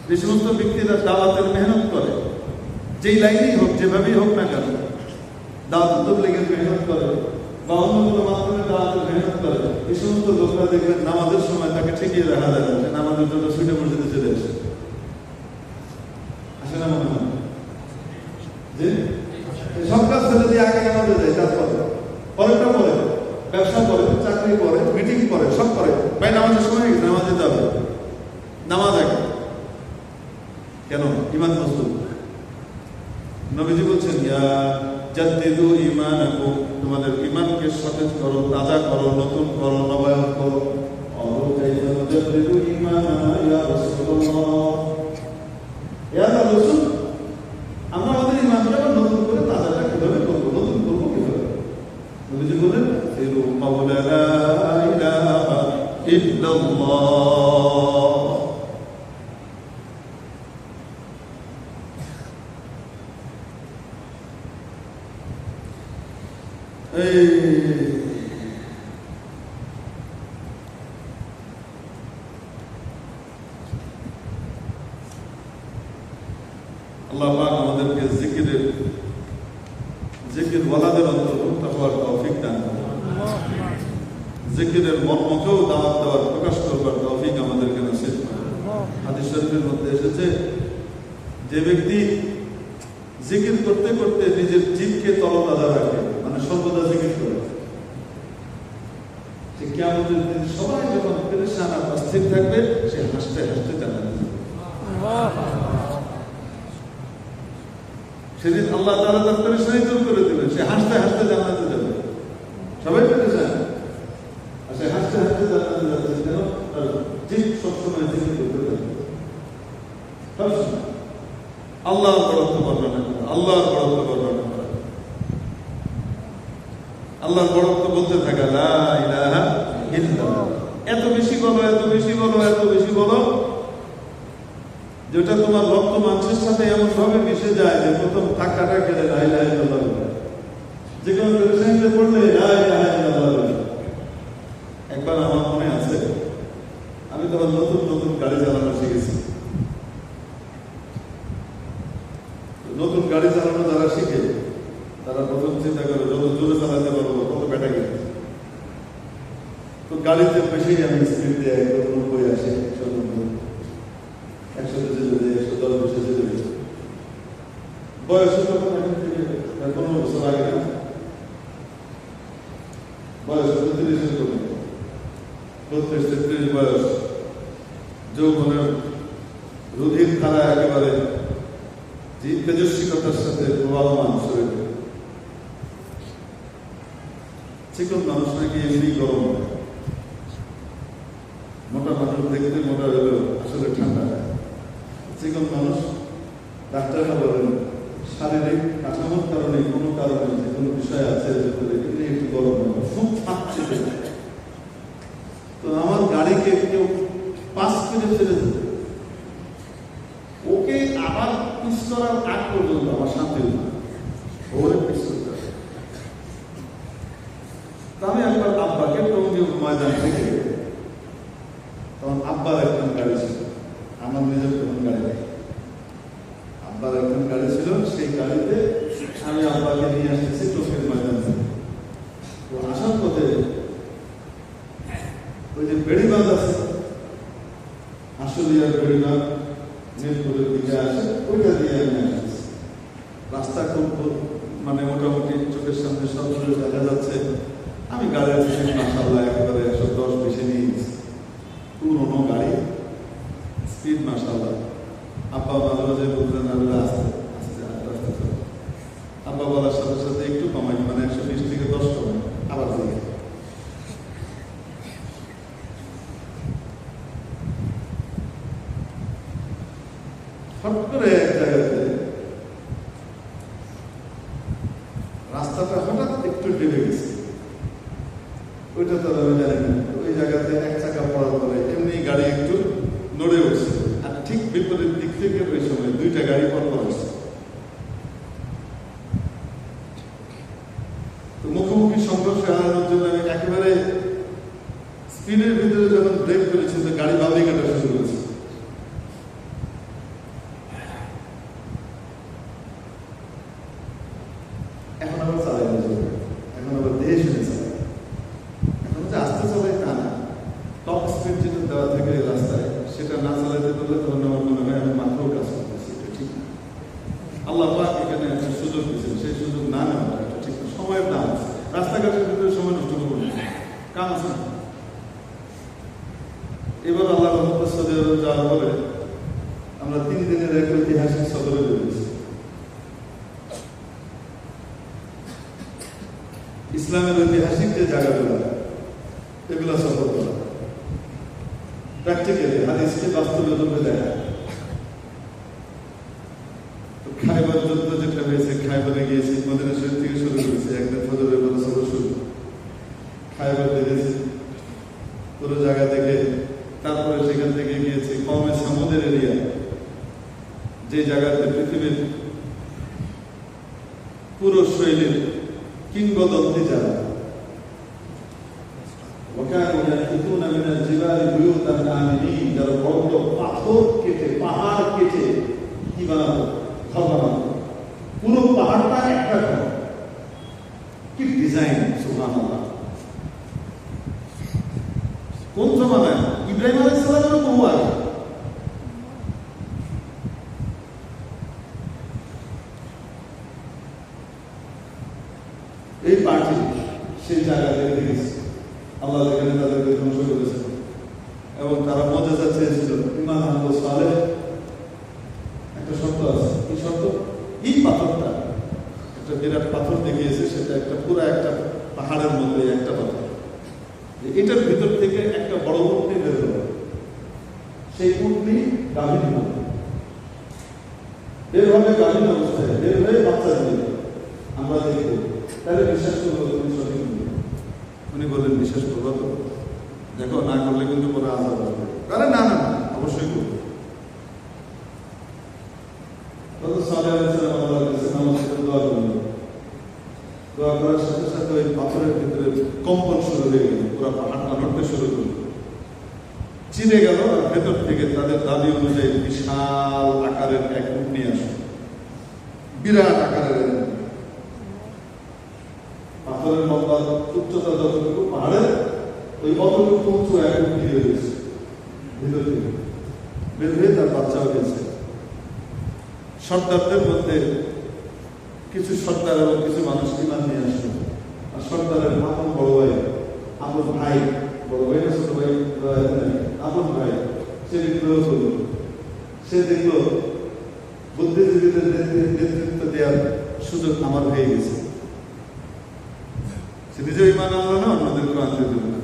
[SPEAKER 1] যে সমস্ত ব্যক্তিরা দাওয়াতের মেহনত করে, যেই লাইনেই হোক, যেভাবেই হোক না কেন, দাওয়াত তাবলীগের মেহনত করে বা অন্য কোনো মাধ্যমে দাওয়াতের মেহনত করে, এই সমস্ত লোকরা দেখবেন নামাজের সময় তাকে ঠেকিয়ে দেখা যায় না, নামাজের জন্য ছুটে মসজিদে চলে আসে। আসে না মনে হয়? যে সব কাজ ফেলে দিয়ে আগে নামাজে যায়, কাজ করে, পরেরটা করে, ব্যবসা করে, চাকরি করে, মিটিং করে, সব করে, ভাই নামাজের সময় নামাজে যাবে, নামাজ আগে। কেন? ইমান মজবুত। নবীজি বলছেন, ইয়া জাদ্দিদু ঈমানাকুম, তোমাদের ঈমানকে সতেজ করো, তাজা করো, নতুন করো, নবায়ন করো। আল্লাহু কাইফা জাদ্দিদু ঈমানানা ইয়া রাসূলুল্লাহ, ইয়া রাসূল, আমরা আমাদের ঈমানকে নতুন করে তাজাটা কিভাবে করব, নতুন করব কিভাবে? নবীজি বলেন, ইরু কাওলা লা ইলাহা ইল্লাল্লাহ। আল্লাহ পাক আমাদেরকে জিকির ওয়ালাদের অন্তর্ভুক্ত হওয়ার তৌফিক দান করুন। জিকিরের মর্মকেও দাওয়াত দেওয়ার, প্রকাশ করবার তৌফিক আমাদেরকে নসিব করুন। হাদিস শরীফের মধ্যে এসেছে, যে ব্যক্তি জিকির করতে করতে নিজের জিহ্বাকে তরতাজা রাখে, মানে সর্বদা জিকির করে, সে কিয়ামতের দিন সবাই যখন পেরেশান আর অস্থির থাকবে, সে হাসতে হাসতে জান্নাতে যাবে। সেদিন আল্লাহ তাআলা তার পেরেশানি দূর করে দেবেন, সে হাসতে হাসতে জান্নাতে যাবে। সবাই পেরেশান, আর সে হাসতে হাসতে জান্নাতে যাচ্ছে, যেন তার জিহ্বা সবসময় জিকির করতে থাকবে। আল্লাহর বড়ত্ব বর্ণনা করা, আল্লাহর বড়ত্ব বর্ণনা করা। আল্লাহর বড়ত্ব বলতে থাকা, লা ইলাহা ইল্লাল্লাহ। এত বেশি বলো, এত বেশি বলো, এত বেশি বলো, যেটা তোমার রক্ত মাংসের সাথে এমন ভাবে মিশে যায় যে প্রথম ধাক্কাটা খেলে লা ইলাহা ইল্লাল্লাহ বলে। যে কোনো পেরেশানিতে পড়লে লা ইলাহা ইল্লাল্লাহ বলে। একবার আমার মনে আছে, আমি তখন নতুন নতুন গাড়ি চালানো শিখেছি। নতুন গাড়ি চালানো যারা শিখে তারা প্রথম চিন্তা করে যত জোরে চালাতে পারবো কত ব্যাটা গেলে। তো গাড়িতে বেশি আমি স্পিড দিয়ে 90 আসে, 110 বছর যেতে গেছে। বয়স তখন এখন থেকে 15 বছর আগে না, বয়স 30 কমে 32-33 বয়স, যৌবনের রুধির ধারা একেবারে যে তেজস্বিকতার সাথে প্রবাহমান শরীরে। চিকন মানুষ নাকি এমনি গরম হয়, মোটা মানুষ দেখতে মোটা হলেও আসলে ঠান্ডা হয়। চিকন মানুষ ডাক্তাররা বলেন শারীরিক কাঠামোর কারণে কোনো কারণে যে কোনো বিষয় আছে এমনি একটু গরম হয়, খুব থাকছে। তো আমার গাড়িকে কেউ 5 মিনিট ফেলে দিত, ওকে আবার পিস করার আগ পর্যন্ত আমার শান্তি হতো না, ওরে পিস করতে হবে। আমি একবার আব্বাকে টঙ্গী ময়দান থেকে, তখন আব্বার একজন গাড়ি ছিল, আমার নিজের কোনো গাড়ি নেই, আব্বার একজন গাড়ি ছিল, সেই গাড়িতে আমি আব্বাকে নিয়ে আসতেছি টঙ্গীর ময়দান থেকে। তো আসার পথে ওই যে বেড়িবাঁধ আছে, আশুলিয়ার বেড়িবাঁধ মিরপুরের দিকে আসে, ওইটা দিয়ে আমি আসছি। রাস্তা খুব মানে মোটামুটি চোখের সামনে সব দেখা যাচ্ছে। আমি গাড়ির স্পিড মাশাআল্লাহ একেবারে 110 বেশি নিয়ে গেছি, পুরোনো গাড়ি, স্পিড মাশাআল্লাহ। আব্বা মাঝে মাঝে বলতেন আল্লাহ আস্তে আস্তে আস্তে, আব্বা বলার সাথে সাথে একটু কমাই, মানে 120 থেকে 10 কমাই, আবার দিয়ে হঠাৎ করে এক জায়গাতে রাস্তাটা হঠাৎ একটু ডেবে গেছে, ওইটা তো আমি জানি না। ওই জায়গাতে এক চাকা পড়ার পরে এমনি গাড়ি একটু নড়ে উঠছে, আর ঠিক বিপরীত দিক থেকে ওই সময় 2টা গাড়ি পর আসছে। তো মুখোমুখি সংঘর্ষ এড়ানোর জন্য আমি একেবারে স্পিডের ভিতরে যখন ব্রেক করেছি, তো গাড়ি বাবলি কাটা শুরু করেছে। এখন আবার চালাই না, এখন আবার দেহে শুনে চালাই, এখন যে আস্তে চালাই তা না, টপ স্পিড যেটা দেওয়া থাকে রাস্তায় সেটা না চালাতে পারলে তখন আমার মনে হয় আমি মাত্রও কাজ করতেছি, এটা ঠিক না। আল্লাহ পাক এখানে একটা সুযোগ দিয়েছেন, সেই সুযোগ না নেওয়া এটা ঠিক না। সময়ের দাম আছে, রাস্তাঘাটের ভিতরে সময় নষ্ট করবো না, কাম আছে না। এবার আল্লাহ রহমত সৌদি আরব যাওয়ার পরে আমরা 3 দিনের এক ঐতিহাসিক সফরে বেরিয়েছি। ইসলামের ঐতিহাসিক যে জায়গাগুলো এগুলো সফর করা, প্র্যাকটিক্যালি হাদিসকে বাস্তবে রূপে দেখা। তো খাইবার যুদ্ধ যেটা হয়েছে, খাইবারে গিয়েছি, মদিনা শরীফ থেকে শুরু করেছি, একদিন ফজরের পরে সফর শুরু, খাইবার দেখেছি পুরো জায়গা দেখে। তারপরে সেখান থেকে গিয়েছি কওমে সামুদের এরিয়া, যে জায়গাতে পৃথিবীর পুরো শৈলীর কিংবদন্তি যারা, যারা বড় বড় পাথর কেটে, পাহাড় কেটে কি বানাবো, ঘর বানাবো, পুরো পাহাড়টা একটা ঘর, কি ডিজাইন! সুবহানাল্লাহ। কোন জমানায়? ইব্রাহিম আলাইহিস সালামের বহু আগে। এই পার্টি সেই জায়গাতে দেখেছি আল্লাহ যেখানে তাদেরকে ধ্বংস করেছে, এবং তারা মজেজা চেয়েছিল। ইমাম আহমদ সালেহ একটা শর্ত আছে, কি শর্ত? এই পাথরটা একটা বিরাট পাথর দেখিয়েছে, সেটা একটা পুরো একটা পাহাড়ের মধ্যে একটা পাথর, এটার ভিতর থেকে একটা বড় উটনি বের হবে, সেই উটনি গাভীর মধ্যে বের হবে, গাভীর অবস্থায় বের হয়ে বাচ্চা দিবে, আমরা দেখব, তাহলে বিশ্বাস করবো তুমি সঠিক। উনি বললেন বিশ্বাস করবো তো, দেখো না করলে কিন্তু পরে আযাব আসবে। আরে না না না, অবশ্যই করবো। হযরত সালেহ আলাইহিস সালাম আল্লাহর কাছে নামাজ পড়ে দোয়া করলেন। দোয়া করার সাথে সাথে ওই পাথরের ভিতরে কম্পন শুরু হয়ে গেল, পুরো পাহাড়টা নড়তে শুরু করলো, চিনে গেল। আর ভেতর থেকে তাদের দাবি অনুযায়ী বিশাল আকারের এক উট নিয়ে আসে, বিরাট আকারের। পাথরের লম্বা উচ্চতা যতটুকু পাহাড়ের, ওই অতটুকু উঁচু এক উট নিয়ে গেছে ভিতর থেকে, বের হয়ে তার বাচ্চাও গেছে। সর্দারদের মধ্যে কিছু সর্দার এবং কিছু মানুষ ইমান নিয়ে আসলো। আর সর্দারের আপন বড় ভাই, আপন ভাই, বড় ভাই না ছোট ভাই, আপন ভাই, সে বিদ্রোহ করল। সে দেখল বুদ্ধিজীবীদের নেতৃত্ব দেওয়ার সুযোগ আমার হয়ে গেছে। সে নিজেও ইমান আনলো না, অন্যদেরকেও আনতে দিল না।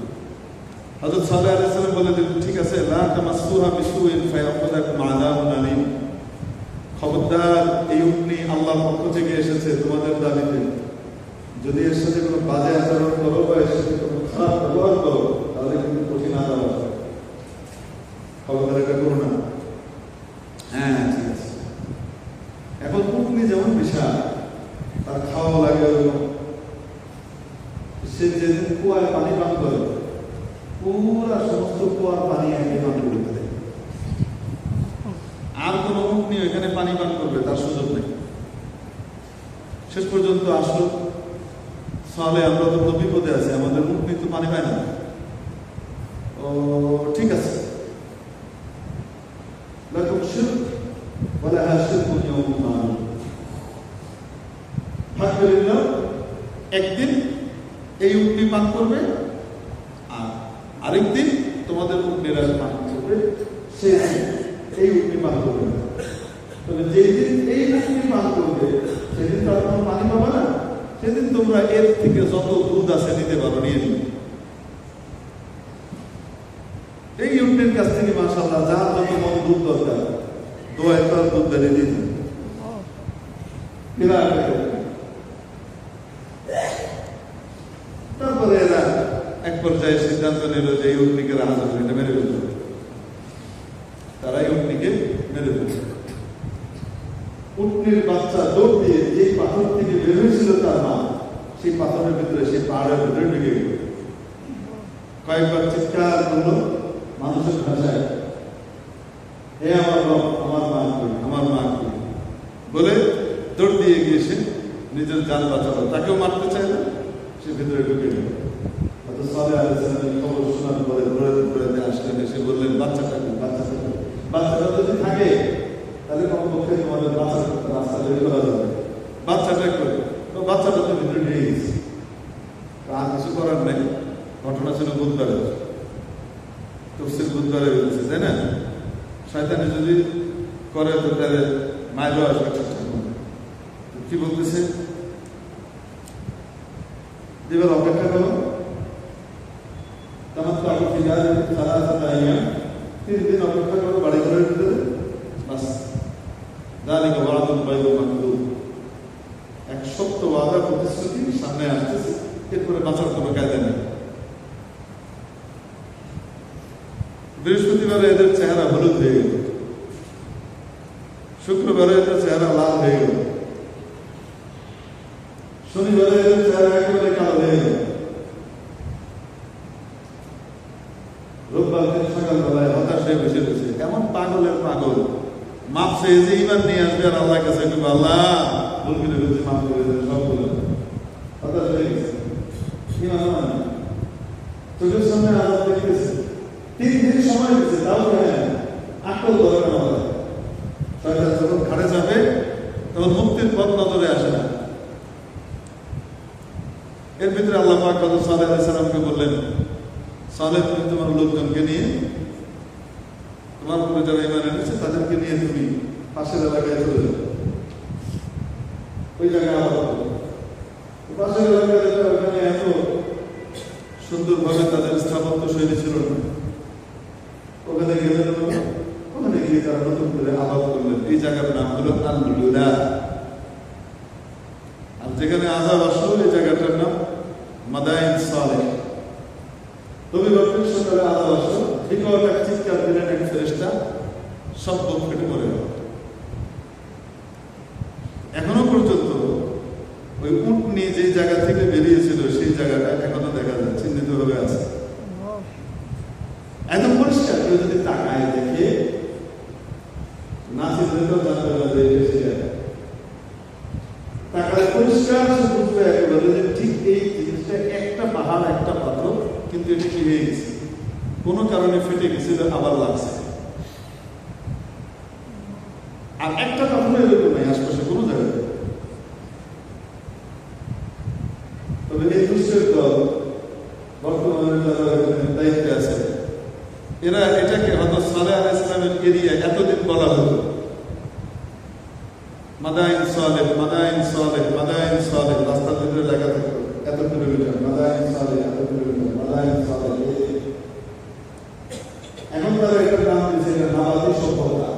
[SPEAKER 1] হযরত সালেহ আলাইহিস সালাম বলে দিলেন, ঠিক আছে, লা তামাসসুহা বিসুইন ফায়াখুযাকুম আযাবুন আলীম। খবরদার, এই উটনি আল্লাহর পক্ষ থেকে এসেছে তোমাদের দাবিতে। যদি এর সাথে কোনো বাজে আচরণ করো বা এর সাথে কোনো খারাপ ব্যবহার করো, তাহলে কিন্তু কঠিন আযাব আসবে। খবরদার এটা করো না। হ্যাঁ ঠিক আছে। এখন উটনি যেমন বিশাল, তার খাওয়া লাগে, সে যেদিন কুয়ায় পানি পান করে, পুরা সমস্ত কুয়ার পানি একে পান করে দেয়। আর কোন উটনি ওইখানে পানি পান করবে তার সুযোগ নেই। শেষ পর্যন্ত আসলো, সালে আমরা তো বিপদে আছি, আমাদের উটনি তো পানি পায় না। ও ঠিক আছে, একদিন এই উটনি পান করবে, আর আরেকদিন তোমাদের উটনিরা পান করবে। সে এই উটনি পান করবে, তবে যেদিন এই উটনি পান করবে সেদিন তো আর কোনো পানি পাবে না। সেদিন তোমরা এর থেকে যত দুধ আছে নিতে পারো, নিয়ে নিবে। এই উটনির কাছ থেকে মাশাআল্লাহ যার যত মন দুধ দরকার, দোয়ায় তার দুধ বেরিয়ে দিয়ে দিন। তারপরে এরা এক পর্যায়ে সিদ্ধান্ত নিল যে এই উটনিকে রাহা যাবে, এটা মেরে ফেলতে হবে। তারা এই উটনিকে মেরে ফেলছে। উটনির বাচ্চা দৌড় দিয়ে যে পাথর থেকে বের হয়েছিল তার মা, সেই পাথরের ভিতরে, সেই পাহাড়ের ভিতরে ঢুকে গেল। কয়েকবার চিৎকার করলো মানুষের ভাষায়, হে আমার রব, আমার মা কই, আমার মা কই বলে দৌড় দিয়ে গিয়ে সে নিজের জান বাঁচালো। তাকেও মারতে চাইল, সে ভিতরে ঢুকে গেল। অর্থাৎ সালেহ আলাইহিস সালামের খবর শোনার পরে ঘুরে আসলেন, এসে বললেন, বাচ্চাটা বাচ্চাটা যদি থাকে তাহলে কমপক্ষে তোমাদের বাচ্চার রাস্তা বের করা যাবে। বাচ্চাটা করে, তো বাচ্চাটা তো ভিতরে নিয়ে গেছে, আর কিছু করার নেই। ঘটনা ছিল বুধবারে, তফসির বুধবারে বলেছে, তাই না? শয়তানে যদি করে তো তাহলে মায়েরও আসবে ঠিকঠাক। কি বলতেছে, এবার অপেক্ষা করো, তোমার তো আগে ফিরে 3 দিন অপেক্ষা করো বাড়ি ঘরের ভিতরে, বাস। যালিকা ওয়াদুন গায়রু মাকযুব, এক সত্য ওয়াদা, প্রতিশ্রুতি সামনে আসতেছে, এরপরে বাঁচার কোনো কায়দা নেই। বৃহস্পতিবারে এদের চেহারা হলুদ হয়ে গেল, শুক্রবারে এদের চেহারা লাল হয়ে গেল, শনিবারে এদের চেহারা একেবারে কালো হয়ে গেল, রোববার দিন সকালবেলায় হতাশ হয়ে বসে বসে, এমন পাগলের পাগল, মাপ চেয়ে যে ইমান নিয়ে আসবে আর আল্লাহর কাছে একটু, আল্লাহ ভুল করে ফেলছি, মাফ করে দেবে, সবগুলো হতাশ হয়ে গেছে। ইমান মানে চোখের সামনে আজাদ দেখতেছে, 3 দিন সময় দিচ্ছে, তাও আকল ধরে না। শয়তান যখন ঘাড়ে যাবে তখন মুক্তির পথ নজরে আসে না। এর ভিতরে আল্লাহ পাক হযরত সালেহ আলাইহিস সালামকে বললেন, সালেহ, তুমি তোমার লোকজনকে নিয়ে, তোমার উপরে যারা ঈমান এনেছে তাদেরকে নিয়ে তুমি পাশের এলাকায় চলে যাও, ওই জায়গায় আবার পাশের এলাকায় ওখানে এত সুন্দরভাবে তাদের স্থাপত্য শৈলী ছিল না, ওখানে গেলে ওখানে গিয়ে তারা নতুন করে আবাদ করলেন। এই জায়গার নাম হলো আল-লুলা। আর যেখানে আযাব আসলো এই জায়গাটার নাম মাদাইন সালেহ। বিকট এক চিৎকার দিলেন এক ফেরেশতা, সব বুক ফেটে পড়ে গেল। এখনো পর্যন্ত ওই উটনি যে জায়গা থেকে বেরিয়েছিল সেই জায়গাটা এখনো দেখা যায়, চিহ্নিত ভাবে আছে। এত পরিষ্কার কেউ যদি তাকায় দেখে না চিনলেও জানতে পারবে সেই জায়গা। তাকায় পরিষ্কার সে বুঝবে একেবারে যে ঠিক এই জিনিসটা একটা পাহাড় একটা পাথর, কিন্তু এটা কি হয়ে গেছে, কোনো কারণে ফেটে গেছিল, আবার লাগছে। আর একটা পাথর এরকম নাই আশপাশে কোনো জায়গায়। তবে এই দুষ্টের দল বর্তমানে যারা দায়িত্বে আছে, এরা এটাকে হয়তো সালেহ আলাইহিস সালামের এরিয়া এতদিন বলা হতো মাদাইন সালেহ, মাদাইন সালেহ, মাদাইন সালেহ, রাস্তার ভিতরে লেখা থাকতো এত কিলোমিটার, মাদাইন সালেহ এত কিলোমিটার, মাদাইন সালেহ। এখন তারা এটার নাম দিয়েছে নাবাতি সভ্যতা।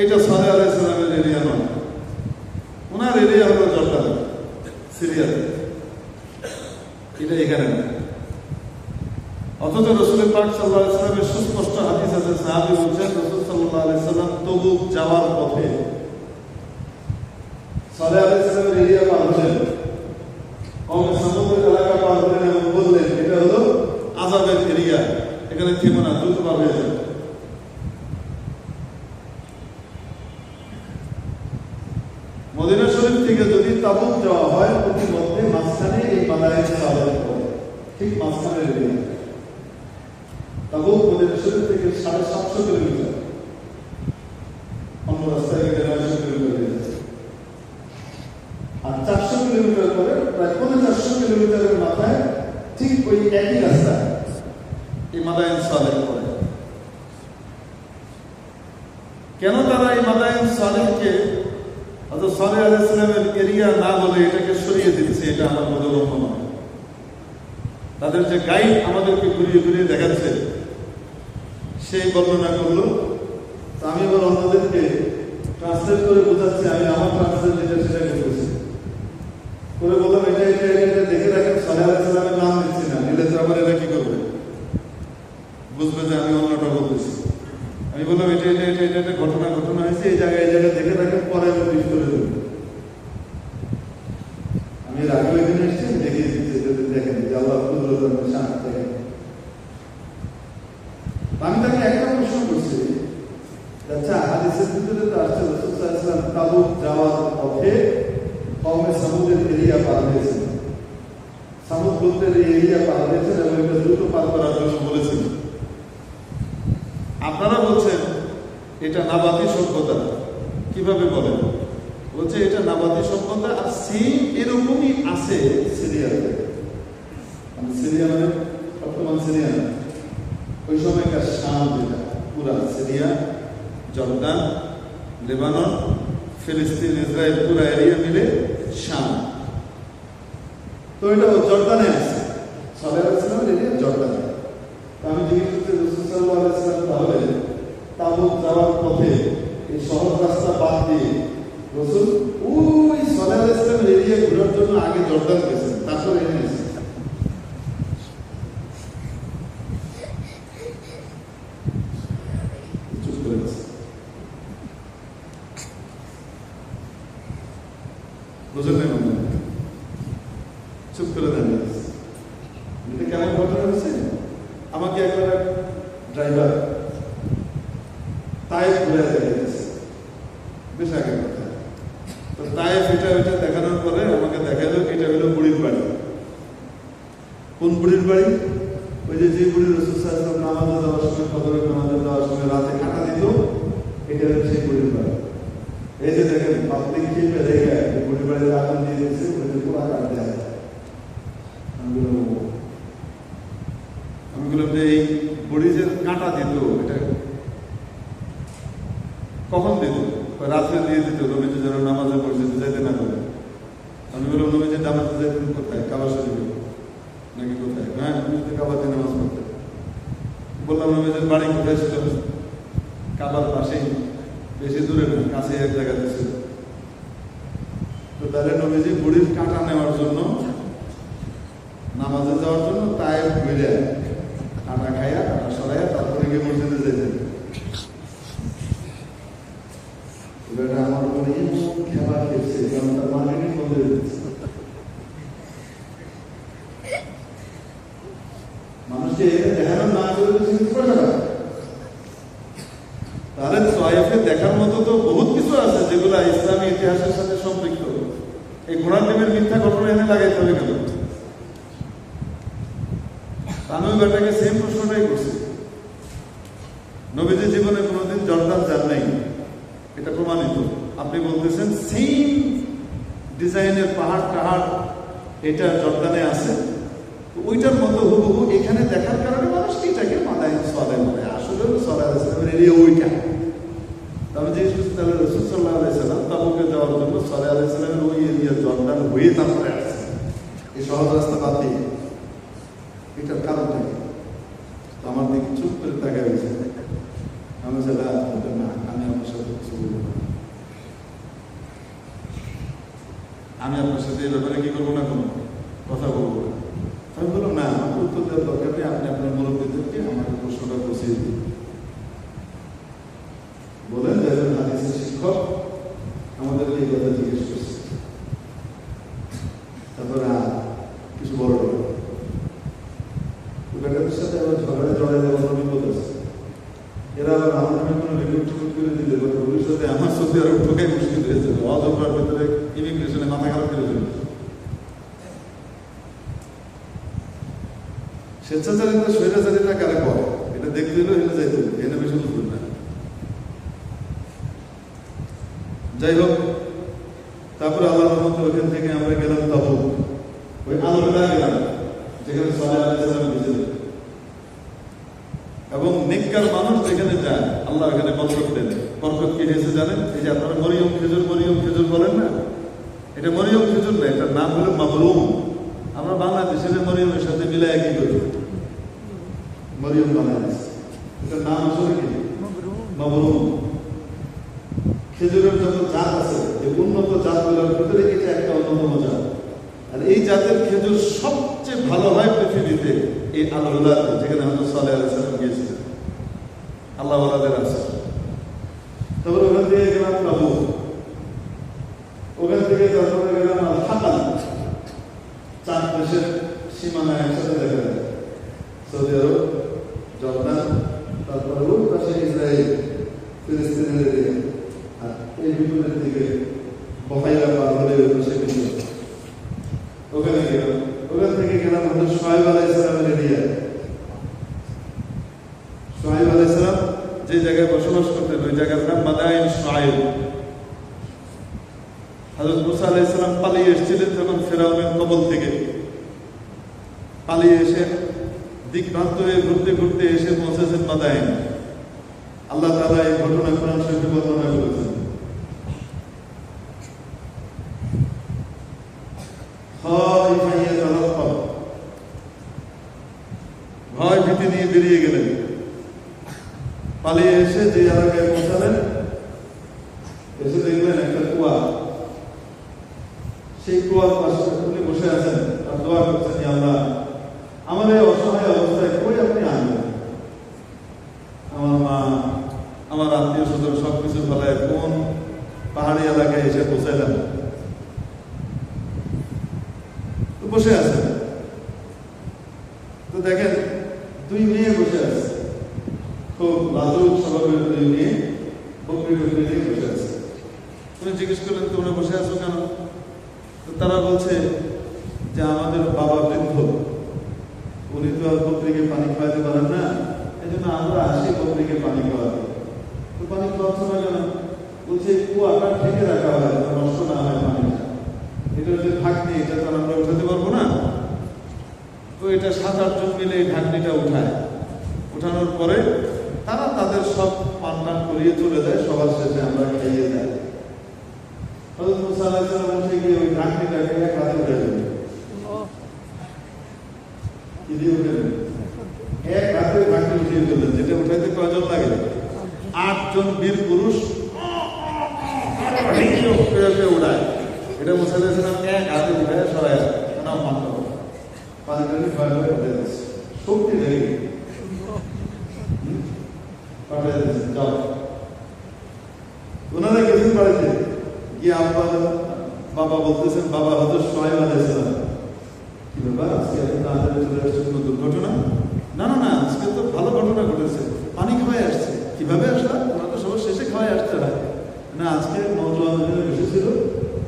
[SPEAKER 1] এটা সালেহ আলাইহিস সালামের এরিয়া নয়, ওনার এরিয়া হলো জর্ডান, সিরিয়াতে, এটা এখানে না। অথচ রাসূল পাক সাল্লাল্লাহু আলাইহি ওয়াসাল্লামের সুস্পষ্ট হাদিস আছে, সাহাবী বলছেন রাসূল সাল্লাল্লাহু আলাইহি ওয়াসাল্লাম তবুক যাওয়ার পথে সালেহ আলাইহিস সালামের এরিয়া পার হলেন, কওমে সামুদের এলাকা পার হলেন এবং বললেন এটা হলো আযাবের এরিয়া, এখানে থেমো না, দ্রুত পার হয়ে যান। মদিনা শরীফ থেকে যদি তাবুক যাওয়া হয় প্রতিমধ্যে মাঝখানে এই মাদাইন সালেহ পড়ে, ঠিক মাঝখানের এরিয়া। তাবুক মদিনা শরীফ থেকে 750 কিলোমিটার, অন্য রাস্তায় গেলে 900 কিলোমিটার হয়ে যাচ্ছে। আর 400 কিলোমিটার পরে প্রায় 450 কিলোমিটারের মাথায় ঠিক ওই একই রাস্তায় এই মাদাইন সালেহ পড়ে। কেন তারা এই মাদাইন সালেহকে অথচ সালেহ আলাইহিস সালামের এরিয়া না বলে এটাকে সরিয়ে দিচ্ছে, এটা আমার বোধগম্য নয়। তাদের যে গাইড আমাদেরকে ঘুরিয়ে ঘুরিয়ে দেখাচ্ছে সেই বর্ণনা করলো, তা আমি আবার অন্যদেরকে ট্রান্সলেট করে বোঝাচ্ছি, আমি আমার ট্রান্সলেট যেটা সেটা করতেছি, করে বললাম এটা এটা এটা দেখে রাখেন, সালেহ আলাইহিস সালামের নাম দিচ্ছি না, নিলে তো আবার এরা কি করবে, বুঝবে যে আমি অন্যটা বলতেছি। আমি বললাম এটা এটা এটা এটা একটা ঘটনা ঘটনা হয়েছে, এই জায়গায় দেখে রাখেন, পরে আমি ব্রিফ করে দেবো। আমি এর আগে ওই দিন এসেছি, দেখিয়ে দিচ্ছি, যদি দেখেন যে আল্লাহ কুদরত শান্ত দেখেন। আমি তাকে একটা প্রশ্ন করছি, আচ্ছা হাদিসের ভিতরে তো আসছে রাসূল সাল্লাল্লাহু আলাইহি ওয়াসাল্লাম তাবুক যাওয়ার পথে কওমে সামুদের এরিয়া পার হয়েছেন, সামুদ গোত্রের এরিয়া পার হয়েছেন এবং এটা দ্রুত পার করার জন্য বলেছেন। আপনারা বলছেন এটা নাবাতি সভ্যতা, কিভাবে বলেন? বলছে এটা নাবাতি সভ্যতা, আর সেম এরকমই আছে সিরিয়াতে। সিরিয়া মানে বর্তমান সিরিয়া না, ওই সময়কার শাম, যেটা পুরা সিরিয়া, জর্দান, লেবানন, ফিলিস্তিন, ইসরায়েল পুরা এরিয়া মিলে শাম। তো এটা জর্দানে আছে, সালেহ আলাইহিস সালামের এরিয়া জর্দানে। আমি জিজ্ঞেস করছি রাসূল সাল্লাল্লাহু আলাইহি ওয়াসাল্লাম তাহলে তাবুক যাওয়ার পথে এই সহজ রাস্তা বাদ দিয়ে রাসূল ওই সালেহ আলাইহিস সালামের এরিয়া ঘোরার জন্য আগে জর্দান গেছেন, তারপর এখানে এসেছেন। চুপ করে গেছে, বুঝলেন না? চুপ করে দাঁড়িয়ে গেছে। এটা কেমন ঘটনা হয়েছে? আমাকে একবার ড্রাইভার তায়েফ ঘুরে দেখিয়েছে, বেশ আগের কথা। তো তায়েফ এটা ওইটা দেখানোর পরে আমাকে দেখালো এটা হলো বুড়ির বাড়ি। কোন বুড়ির বাড়ি? ওই যে বুড়ি রাসূল সাল্লাল্লাহু আলাইহি ওয়াসাল্লাম নামাজে যাওয়ার সময়, ফজরের নামাজে যাওয়ার সময় রাতে কাটা দিত, এটা হচ্ছে সেই বুড়ির বাড়ি। এই যে দেখেন পাবলিক খেয়ে দেখে বুড়ির বাড়িতে আগুন দিয়ে দিয়েছে, ওই পুরো কাটা দেওয়া যায়। আমি বললাম যে এই বুড়ি যে কাঁটা দিত এটা কখন দিত? রাত্রে দিয়ে দিত, নবীজি যেন নামাজে পড়ছে যেতে না করে। আমি বললাম নবীজি নামাজে যেতেন কোথায়? কাবা শরীফে নাকি কোথায়? হ্যাঁ, নবীজি কাবাতে নামাজ পড়তে। বললাম নবীজির বাড়ি কোথায় ছিল? কাবার পাশেই, বেশি দূরে না, কাছে এক জায়গাতে ছিল। তো তাহলে নবীজি বুড়ির কাঁটা নেওয়ার জন্য নামাজে যাওয়ার জন্য তাই ঘুরে আটা খাইয়া আটা সরাইয়া তারপরে গিয়ে মসজিদে যেতেন। এবারে আমার মনে খেলা খেলছে, কারণ তার মার্কেটিং বন্ধ হয়ে যাচ্ছে। মানুষকে দেখানো না করে তাহলে তয়েফে দেখার মতো তো বহুত কিছু আছে যেগুলো ইসলামী ইতিহাসের সাথে সম্পৃক্ত। এই ঘোড়ার ডিমের মিথ্যা ঘটনা এনে লাগাইতে হবে কেন? আমি ব্যাটাকে সেম প্রশ্নটাই করছি। নবীজি জীবনে কোনোদিন জর্দান যান নাই, এটা প্রমাণিত। আপনি বলতেছেন সেম ডিজাইনের পাহাড় টাহাড় এটা জর্দানে আছে, ওইটার মতো হুবহু এখানে দেখার কারণে মানুষ এটাকে মাথায় সদায় মনে আসলে সরাই এরিয়া ওইটা। তবে যে তাহলে রসুল সাল্লাহ আলাইসাল্লাম তাবুকে যাওয়ার জন্য সালেহ আলাইসাল্লামের ওই এরিয়া জর্দান হয়ে তারপরে আসছে এই সহজ রাস্তা বাদ দিয়ে। এটার কারণটা কি? তো আমার দিকে চুপ করে তাকা হয়েছে। আমি না, আমি আপনার সাথে কিছু বলবো না, আমি আপনার সাথে এই ব্যাপারে কি করবো না, কোনো কথা বলবো না। আমি বললাম না, আমাকে উত্তর দেওয়ার দরকার নেই, আপনি আপনার মুরব্বীদেরকে আমাকে প্রশ্নটা বুঝিয়ে দিন। বলেন যে একজন হাদিসের শিক্ষক আমাদেরকে এই কথা জিজ্ঞেস করছে, তারপরে কিছু বড় ব্যাটাদের সাথে আবার ঝগড়া জড়াই দেওয়ার বিপদ আছে। এরা আবার আমার নামে কোনো রিপোর্ট টিপোর্ট করে দিলে ভবিষ্যতে আমার সত্যি আরো ঢোকাই মুশকিল হয়ে যাবে। অজপার ভিতরে ইমিগ্রেশনে মাথা খারাপ করে যাবে। স্বেচ্ছাচারিতা স্বৈরাচারিতা কারে করে এটা দেখতে হলেও হেলে যাইতে হবে, এনে বেশি বুঝবেন না। যাই হোক, তারপরে আল্লাহর রহমতে ওইখান থেকে আমরা গেলাম তাবুক, ওই আলোটা গেলাম যেখানে সালেহ আলাইহিস ভিজে। এবং নেককার মানুষ যেখানে যায় আল্লাহ এখানে বরকত দেন। বরকত কি হয়েছে জানেন? এই যে আপনারা মরিয়ম খেজুর বলেন না, এটা মরিয়ম খেজুর না, এটার নাম হলো মাবরুম। আমরা বাংলাদেশের মরিয়মের সাথে মিলাই কি করি, মরিয়ম বাংলাদেশ, এটার নাম আসলে কি মাবরুম। খেজুরের যত জাত আছে, এই উন্নত জাতগুলোর ভিতরে এটা একটা অন্যতম জাত। আর এই জাতের খেজুর সবচেয়ে ভালো হয় পৃথিবীতে এই আল-হুলাতে, যেখানে হযরত সালেহ আলাইহিস সালাম গিয়েছিলেন। আল্লাহ ওয়ালাদের আছে। তারপরে ওখান থেকে গেলাম তাবুক, ওখান থেকে তারপরে গেলাম আল-হাকাল। 4 দেশের সীমানা একসাথে দেখা যায়, সৌদি আরব, জর্দান, তারপরে ওই পাশে ইসরায়েল, ফিলিস্তিনের এরিয়া, আর এই ভিতরের দিকে বহাইরা পার হলে ওই পাশে কিন্তু ওখানে গেলাম। ওখান থেকে গেলাম হযরত শুআয়ব আলাইহিস সালামের এরিয়া। শুআয়ব আলাইহিস সালাম যে জায়গায় বসবাস করতেন ওই জায়গার নাম মাদাইন শুআয়ব। হযরত মুসা আলাইহিস সালাম পালিয়ে এসেছিলেন যখন ফেরাউনের কবল থেকে, পালিয়ে এসে দিকভ্রান্ত হয়ে ঘুরতে ঘুরতে এসে পৌঁছেছেন মাদাইন। আল্লাহ তাআলা এই ঘটনা কোরআন শরীফে বর্ণনা করেছেন। ভয় ভীতি নিয়ে বেরিয়ে গেলেন, পালিয়ে এসে যে এলাকায় পৌঁছালেন, এসে দেখলেন একটা কুয়া। সেই কুয়ার পাশে উনি বসে আছেন আর দোয়া করছেন, আল্লাহ আমার এই অসহায় অবস্থায় কই আপনি আনবেন? আমার মা, আমার আত্মীয় স্বজন সবকিছু ফেলায় কোন পাহাড়ি এলাকায় এসে পৌঁছাইলাম। বসে আছেন, তো দেখেন 2 মেয়ে বসে আছে, খুব লাজুক স্বভাবের 2 মেয়ে, বকরি নিয়ে বসে আছে। তুমি জিজ্ঞেস করলেন তোমরা বসে আছো কেন? তো তারা বলছে যে আমাদের বাবা বৃদ্ধ, উনি তো আর বকরিকে পানি খাওয়াতে পারেন না, এই জন্য আমরা আসি বকরিকে পানি খাওয়াতে। তো পানি খাওয়াচ্ছ না কেন? বলছে কুয়াটা ঢেকে রাখা হয়, নষ্ট না হয় পানিটা, এটা যে ঢাকনি, এটা তো আমরা উঠাতে পারবো না। তো এটা 7-8 জন মিলে এই ঢাকনিটা উঠায়, উঠানোর পরে তারা তাদের সব পান টান করিয়ে চলে যায়, সবার শেষে আমরা খাইয়ে যাই। হযরত মুসা আলাইহিস সালাম বসে গিয়ে ওই ঢাকনিটাকে এক হাতে উঠে দিলেন। কি দিয়ে উঠলেন? এক হাতে ঢাকনি উঠিয়ে ফেললেন। যেটা উঠাইতে কয়জন লাগে? 8 জন বীর পুরুষ উঠায়। এটা মুসা আলাইহিস সালাম এক হাতে উঠায় সরাই মাত্র। পানিটানি ভয় ভয় পাঠিয়ে দিচ্ছে, শক্তি লেগে পাঠিয়ে দিচ্ছে, যাও। ওনারা গেছেন বাড়িতে গিয়ে আব্বা বাবা বলতেছেন, বাবা হয়তো সোহাইব আলাইহিস সালাম, কি ব্যাপার আজকে এত তাড়াতাড়ি চলে আসছে, কোনো দুর্ঘটনা? না না না, আজকে তো ভালো ঘটনা ঘটেছে, পানি খাওয়াই আসছে। কিভাবে আসলাম? ওরা তো সবার শেষে খাওয়াই আসতে হয় না। আজকে নজওয়ানদের এসেছিল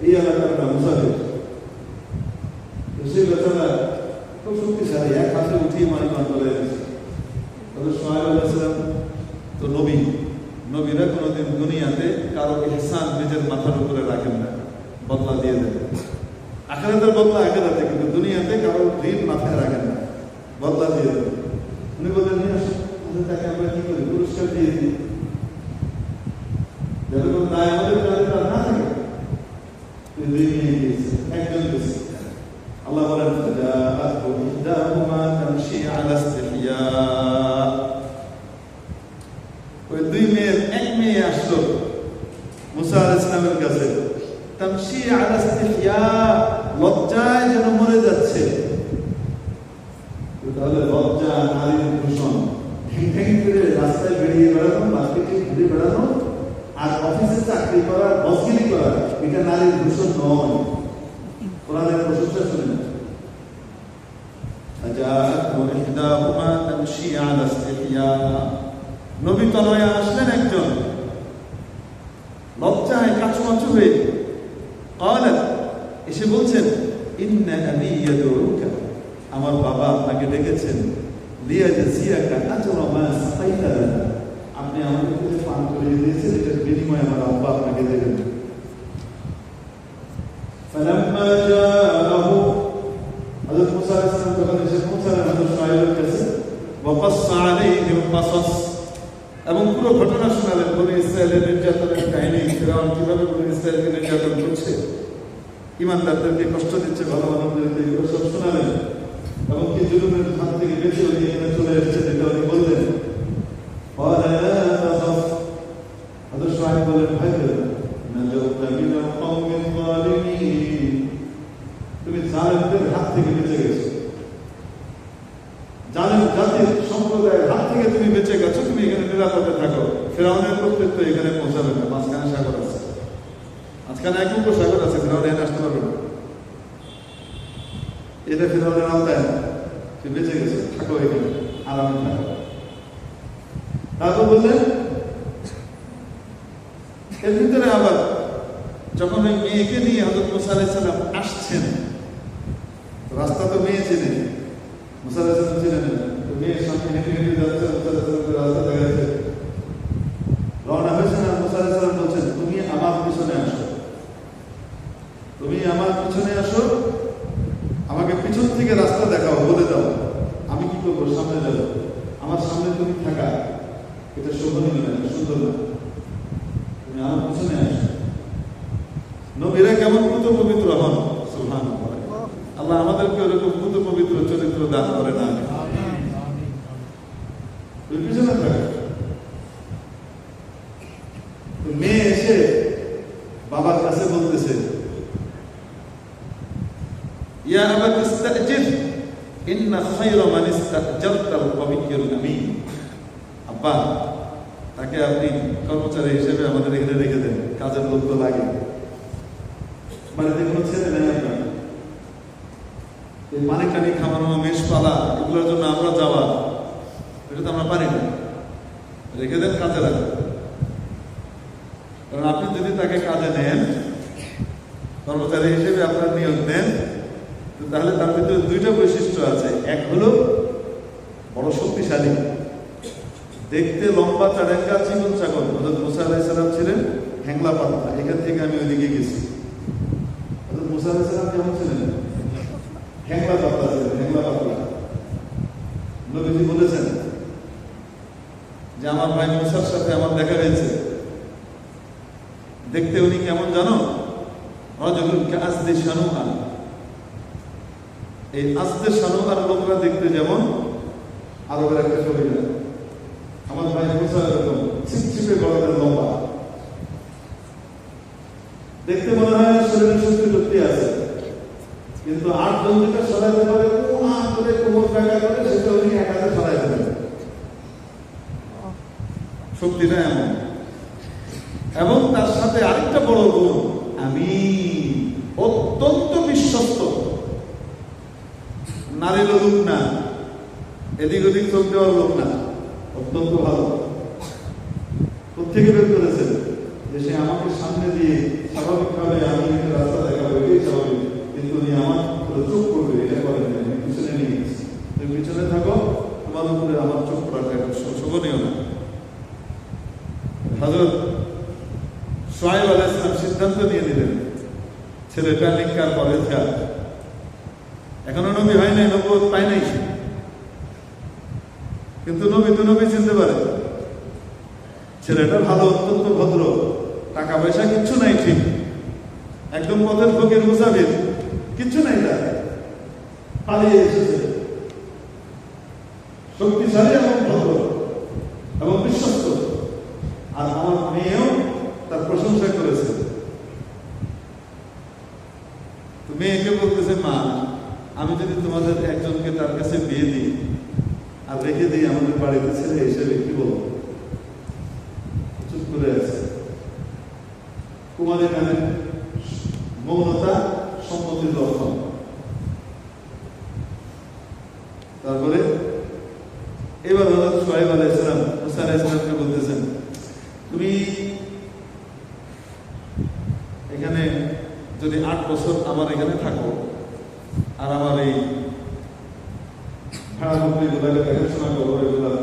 [SPEAKER 1] এই এলাকার একটা মুসাফির, সেই বেচারা খুব শক্তিশালী, এক হাতে উঠিয়ে মানি পান করে দিয়েছে। সোহাইব আলাইহিস সালাম তো নবী, নবীরা কোনোদিন দুনিয়াতে কারো ইহসান নিজের মাথার উপরে রাখেন না, বদলা দিয়ে দেন। আখিরাতের বদলা আখিরাতে, কিন্তু দুনিয়াতে কারো ঋণ মাথায় রাখেন না, বদলা দিয়ে দেন। উনি বললেন, নিয়ে আসুন, তাকে আমরা কি করি, পুরস্কার দিয়ে দিই, যাতে কোনো দায় আমাদের কাছে তার না থাকে। একজন বেশি আল্লাহ বলেন, ওই দুই মেয়ের এক মেয়ে আসলো মুসা আলাইহিস সালামের কাছে, তামশি আলা ইসতিহইয়া, লজ্জায় যেন মরে যাচ্ছে। তাহলে লজ্জা নারীর ভূষণ, ঠেং ঠেং করে রাস্তায় বেরিয়ে বেড়ানো, মার্কেটে ঘুরে বেড়ানো আর অফিসে চাকরি করা, বসগিরি করা, এটা নারীর ভূষণ নয়। কোরআনের প্রশংসা শুনে না। নবী তনয়া আসলেন একজন, লজ্জায় কাচুমাচু হয়ে এসে বলছেন, ইন্না আবী ইয়াদউকা, আমার বাবা আপনাকে ডেকেছেন, লিয়াজজিয়াকা আজরা মা সাকাইতা লানা, আপনি আমাকে যে পান করিয়ে দিয়েছেন এটার বিনিময়ে আমার আব্বা আপনাকে দেবেন। ফালাম্মা জাআহু, হযরত মুসা আলাইহিস সালাম যখন এসে পৌঁছালেন হযরত শুআয়বের কাছে, ওয়াকাসসা আলাইহিম কাসাস, এবং পুরো ঘটনা শোনালেন, বনি ইসরায়েলের নির্যাতনের কাহিনী, ফিরআউন কিভাবে বনি ইসরায়েলকে নির্যাতন করছে, ইমানদারদেরকে কষ্ট দিচ্ছে, ভালো মানুষদেরকে, এগুলো সব শোনালেন। এবং কি জুলুমের হাত থেকে বেঁচে উনি এখানে চলে এসেছেন এটা উনি বললেন। হযরত শুআয়ব বললেন, ভয় পেও না, নাজাউতা মিনাল কওমিল যালিমিন, তুমি জালেমদের হাত থেকে বেঁচে গেছো, জালেম জাতির সম্প্রদায়ের হাত থেকে তুমি বেঁচে গেছো, তুমি এখানে নিরাপদে থাকো। ফিরআউনের কর্তৃত্ব এখানে পৌঁছাবে না, মাঝখানে সাগর আছে, মাঝখানে এক উপসাগর আছে, ফিরআউন এখানে আসতে পারবে না, এটা ফিরআউনের আওতায় না, তুমি বেঁচে গেছো, থাকো এখানে, আরামে থাকো। তারপর বললেন, এর ভিতরে আবার যখন ওই মেয়েকে নিয়ে হযরত মুসা আলাইহিস সালাম আসছেন, রাস্তা তো মেয়ে চেনে, মুসা আলাইহিস সালাম ছিলেন না, মেয়ের সামনে হেঁটে হেঁটে যাচ্ছে, মুসা আলাইহিস সালামকে রাস্তা দেখা যাচ্ছে, রওনা হয়েছে না। মুসা আলাইহিস সালাম বলছেন, তুমি আমার পিছনে আসো, তুমি আমার পিছনে আসো, আমাকে পিছন থেকে রাস্তা দেখাও, বলে দাও আমি কি করবো, সামনে যাবো, আমার সামনে তুমি থাকা এটা শোভনীয় না, সুন্দর না, তুমি আমার পিছনে আসো। নবীরা কেমন পুত পবিত্র হন, সুবহানাল্লাহ। আল্লাহ আমাদেরকে ওরকম পুত পবিত্র চরিত্র দান করে না। পিছনে থাকা মেয়ে এসে বাবার কাছে বলতেছে, ইয়া আবাত ইস্তাজির, ইন্না খায়রা মান ইস্তাজারতাল কবিয়্যুল আমিন, আব্বা তাকে আপনি কর্মচারী হিসেবে আমাদের এখানে রেখে দেন, কাজের লোক তো লাগে, বাড়িতে কোনো ছেলে নেই আপনার, এই পানি টানি খামানো, মেষ পালা, এগুলোর জন্য আমরা যাওয়া, এটা তো আমরা পারি না, রেখে দেন, কাজে রাখেন। কারণ আপনি যদি তাকে কাজে নেন, কর্মচারী হিসেবে আপনার নিয়োগ দেন, তাহলে তার ভিতরে দুইটা বৈশিষ্ট্য আছে। এক হলো বড় শক্তিশালী, দেখতে লম্বা চাড়েঙ্গা, চিকন চাকন। হযরত মুসা আলাইহিস সালাম ছিলেন হ্যাংলা পাতলা, এখান থেকে আমি ওইদিকে গেছি। হযরত মুসা আলাইহিস সালাম কেমন ছিলেন? হ্যাংলা পাতলা ছিলেন, হ্যাংলা পাতলা। নবীজি বলেছেন যে আমার ভাই মুসার সাথে আমার দেখা হয়েছে, দেখতে উনি কেমন জানো, রাজুলুন কাআসদি শানুআ, এই আস্তে শানুআর লোকরা দেখতে যেমন আরবের একটা কবিরা, আমার ভাই মুসা এরকম ছিপছিপে গলাদের লম্বা, দেখতে মনে হয় শরীরে শক্তি আছে, কিন্তু 8 জন যেটা সরাইতে পারে করে কোমর জায়গা করে সেটা উনি এক হাতে ছড়াই দেবেন। শক্তিটা এমন। এবং তার সাথে আরেকটা বড় গুণ, আমি অত্যন্ত বিশ্বস্ত, নারী লোক না, এদিক ওদিক চোখ দেওয়ার লোক না, অত্যন্ত ভালো। প্রত্যেকে বের করেছেন যে সে আমাকে সামনে দিয়ে স্বাভাবিকভাবে আমি রাস্তা দেখাবো, এটাই স্বাভাবিক, কিন্তু উনি আমার চোখ করবে, এটা করেন না, আমি পিছনে নিয়ে গেছি, তুমি পিছনে থাকো, তোমার উপরে আমার চোখ রাখা, এটা শোভনীয় না। হযরত শুআয়ব আলাইহিস সালাম সিদ্ধান্ত নিয়ে নিলেন, ছেলেটা নিকার পরেজগার, এখনো নবী হয় নাই, নবুয়ত পায় নাই, কিন্তু নবী তো নবী চিনতে পারে। ছেলেটা ভালো, অত্যন্ত ভদ্র, টাকা পয়সা কিচ্ছু নাই, ঠিক একদম পথের ফকির মুসাফির, কিচ্ছু নাই, তার পালিয়ে এসেছে, শক্তিশালী এবং ভদ্র এবং বিশ্বস্ত। আর আমার মেয়েও তার প্রশংসা করেছে। তো মেয়েকে বলতেছে, মা আমি যদি তোমাদের একজনকে তার কাছে বিয়ে দিই আর রেখে দিই আমাদের বাড়িতে ছেলে হিসেবে, কি বলবো? চুপ করে আছে। কুমারী নামে মৌনতা সম্মতির লক্ষণ। তারপরে এবার হযরত শুআয়ব আলাইহিস সালাম মুসা আলাইহিস সালামকে বলতেছেন, তুমি এখানে যদি 8 বছর আমার এখানে থাকো আর আমার এই ভাড়া গুলাকে দেখাশোনা করো, এগুলা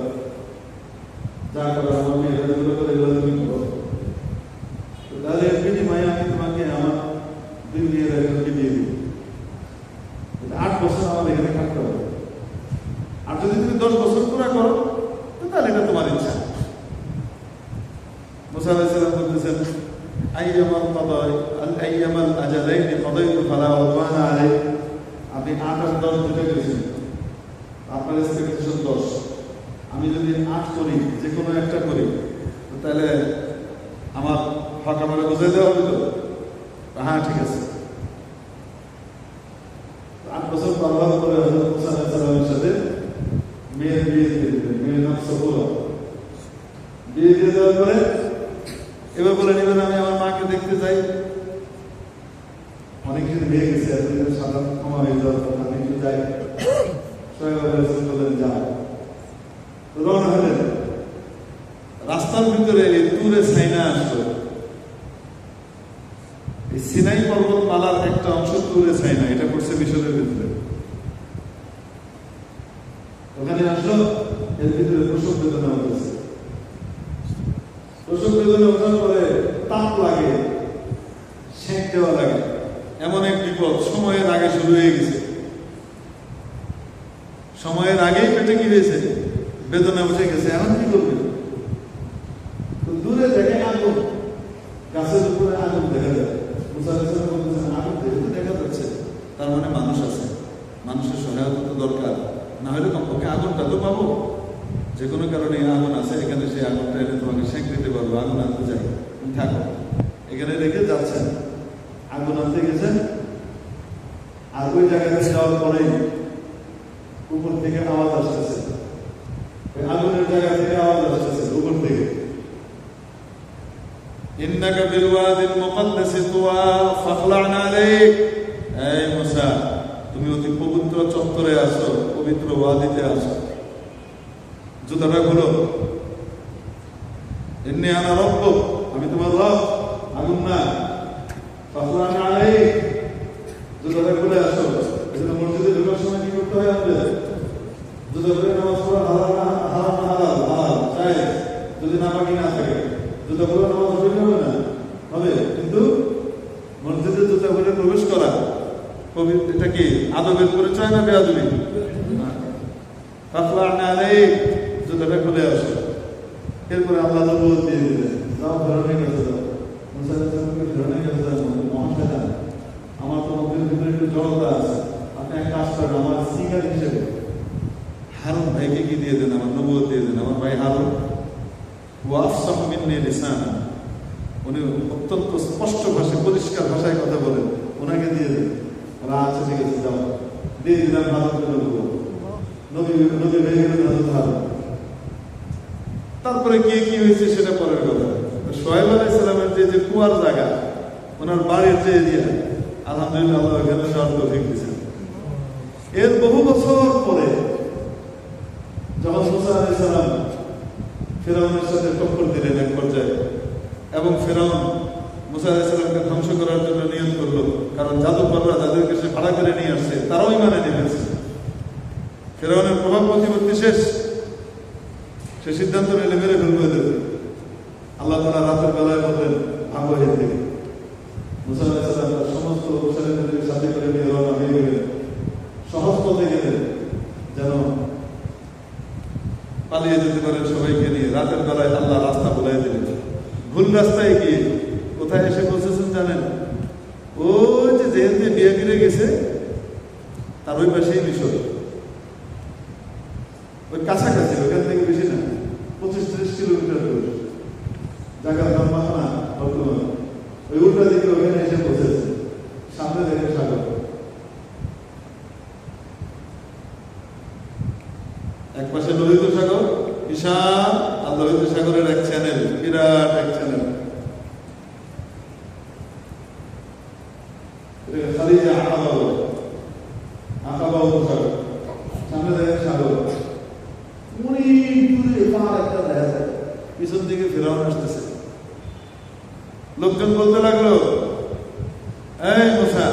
[SPEAKER 1] যা করো আমার মেয়েরা যেগুলো করে এগুলো তুমি করো, তাহলে বিনিময়ে আমি তোমাকে আমার 2 বিয়ের একজনকে দিয়ে দিব। 8 বছর আমার এখানে থাকতে হবে। আর যদি তুমি 10 বছর পুরা করো তাহলে এটা তোমার ইচ্ছা। মুসা আলাইহিস সালাম বলতেছেন, আইয়ামাল আজালাইনি কাদাইতু ফালা উদওয়ানা আলাইহি। আপনি 8 আর 10 দুটো গেছেন, আপনার এক্সপেকটেশন 10, আমি যদি 8 করি, যে কোনো একটা করি, তাহলে আমার হক আমাকে বুঝাই দেওয়া হবে তো? হ্যাঁ, ঠিক আছে। 8 বছর পার করে হযরত মুসা আলাইহিস সালামের সাথে মেয়ের বিয়ে দিয়ে দিলেন। মেয়ের নাম সফুরা। বিয়ে দিয়ে দেওয়ার পরে এবার বলে নিবেন, আমি আমার মাকে দেখতে চাই। অনেকদিন হয়ে গেছে, এতদিন সাধারণ ক্ষমা হয়ে যাওয়ার কথা, আমি একটু যাই। শুআয়ব আলাইহিস সালাম বললেন, যাও। রওনা হলেন। রাস্তার ভিতরে তুরে সাইনা আসলো। এই সিনাই পর্বতমালার একটা অংশ তুরে সাইনা, এটা পড়ছে মিশরের ভিতরে। ওখানে আসলো, এর ভিতরে প্রসব বেদনা হতেছে। প্রসব বেদনা ওঠার পরে তাপ লাগে, সেঁক দেওয়া লাগে, এমন এক বিপদ সময়ের আগে শুরু হয়ে গেছে। সময়ের আগেই পেটে কি হয়েছে, বেদনা উঠে গেছে। এখন কি করবে? দূরে দেখে আগুন, গাছের উপরে আগুন দেখা যায়। মুসা আলাইহিস সালাম বলতেছেন, আগুন দেখা যাচ্ছে, তার মানে মানুষ আছে, মানুষের সহায়তা তো দরকার, না হলে কমপক্ষে আগুনটা তো পাবো। যে কোনো কারণে আগুন আছে, এখানে সেই আগুনটা এনে তোমাকে সেঁক দিতে পারবো। আগুন আনতে যাই, তুমি থাকো এখানে, রেখে যাচ্ছেন। আগুন আনতে গেছেন, আর ওই জায়গাতে যাওয়ার পরেই উপর থেকে আওয়াজ আসতেছে, ওই আগুনের জায়গা থেকে আওয়াজ আসতেছে উপর থেকে, ইন্নাকা বিল ওয়াদিল মুকদ্দাসি তুওয়া ফাখলা'না আলাইক। এই মুসা, তুমি অতি পবিত্র চত্বরে আছো, পবিত্র ওয়াদিতে আছো, জুতাটা খুলো। ইন্নী আনা রাব্বুক, আমি তোমার রব, আগুন না। ফাখলা'না আলাইক, জুতাটা খুলে আসো। এজন্য মসজিদে ঢোকার সময় কি করতে হয় আমাদের? জুতা খুলে নামাজ পড়া হালাল, চাই যদি নাপাকি না থাকে, জুতা খুলে নামাজ পড়তে হবে না, হবে। কিন্তু মসজিদে জুতা খুলে প্রবেশ করা এটা কি আদবের পরিচয় না বেয়াদবি? ফাখলা'না আলাইক, জুতাটা খুলে আসো। এরপরে আল্লাহ নবুয়ত দিয়ে দিলেন, যাও ধরনের কাছে যাও। মুসা আলাইহিস সালামকে ধরনের কাছে যাও, মহাশয় আমার তো মধ্যের ভিতরে একটু জড়তা আছে, আপনি এক কাজ করেন, আমার সিঙ্গার হিসেবে হারুন ভাইকে কি দিয়ে দেন, আমার নবুয়ত দিয়ে দেন। আমার ভাই হারুন ওয়াফসাহু মিন্নী লিসানা, উনি অত্যন্ত স্পষ্ট ভাষায়, পরিষ্কার ভাষায় কথা বলেন, ওনাকে দিয়ে দেন। ওরা আচ্ছা ঠিক আছে, যাও। দিয়ে দিলাম হারুনকে নবুয়ত। নবী নবী হয়ে গেলেন হযরত হারুন। তারপরে কি কি হয়েছে সেটা পরের কথা। শোয়েব আলাইহিস সালামের যে কুয়ার জায়গা, ওনার বাড়ির যে এরিয়া, আলহামদুলিল্লাহ আল্লাহ এখানে যাওয়ার তৌফিক দিয়েছেন। এর বহু বছর পরে যখন মুসা আলাইহিস সালাম ফিরআউনের সাথে টক্কর দিলেন এক পর্যায়ে, এবং ফিরআউন মুসা আলাইহিস সালামকে ধ্বংস করার জন্য নিয়ত করলো, কারণ জাদুকররা যাদেরকে সে ভাড়া করে নিয়ে আসছে তারাও ঈমানে নেমেছে। ফিরআউনের প্রভাব প্রতিপত্তি শেষ, সে সিদ্ধান্ত নিলে মেরে ফেলবে ওদের। আল্লাহ তাআলা রাতের বেলায় বললেন ভাগো এর থেকে। মুসা আলাইহিস সালাম তার সমস্ত অনুসারীদের সাথে করে নিয়ে রওনা হয়ে গেলেন, সহজ পথে গেলেন যেন পালিয়ে যেতে পারেন সবাইকে নিয়ে। রাতের বেলায় আল্লাহ রাস্তা বলে দিলেন। ভুল রাস্তায় গিয়ে কোথায় এসে পৌঁছেছেন জানেন? ওই যে জেল দিয়ে বিয়ে গিরে গেছে তার ওই পাশেই মিশর, ওই কাছাকাছি, ওখান থেকে বেশি না, 25-30 কিলোমিটার দূর জায়গার নাম মাখানা বর্তমান। ওই উল্টা দিকে ওখানে এসে পৌঁছেছে। সামনে দেখে সাগর, এক পাশে লোহিত সাগর বিশাল, আর লোহিত সাগরের এক চ্যানেল, বিরাট এক চ্যানেল, খালিজা আকাবা উপসাগর। সামনে দেখেন সাগর, পিছন দিকে ফিরাউন আসতেছে। লোকজন বলতে লাগলো, এই মুসা,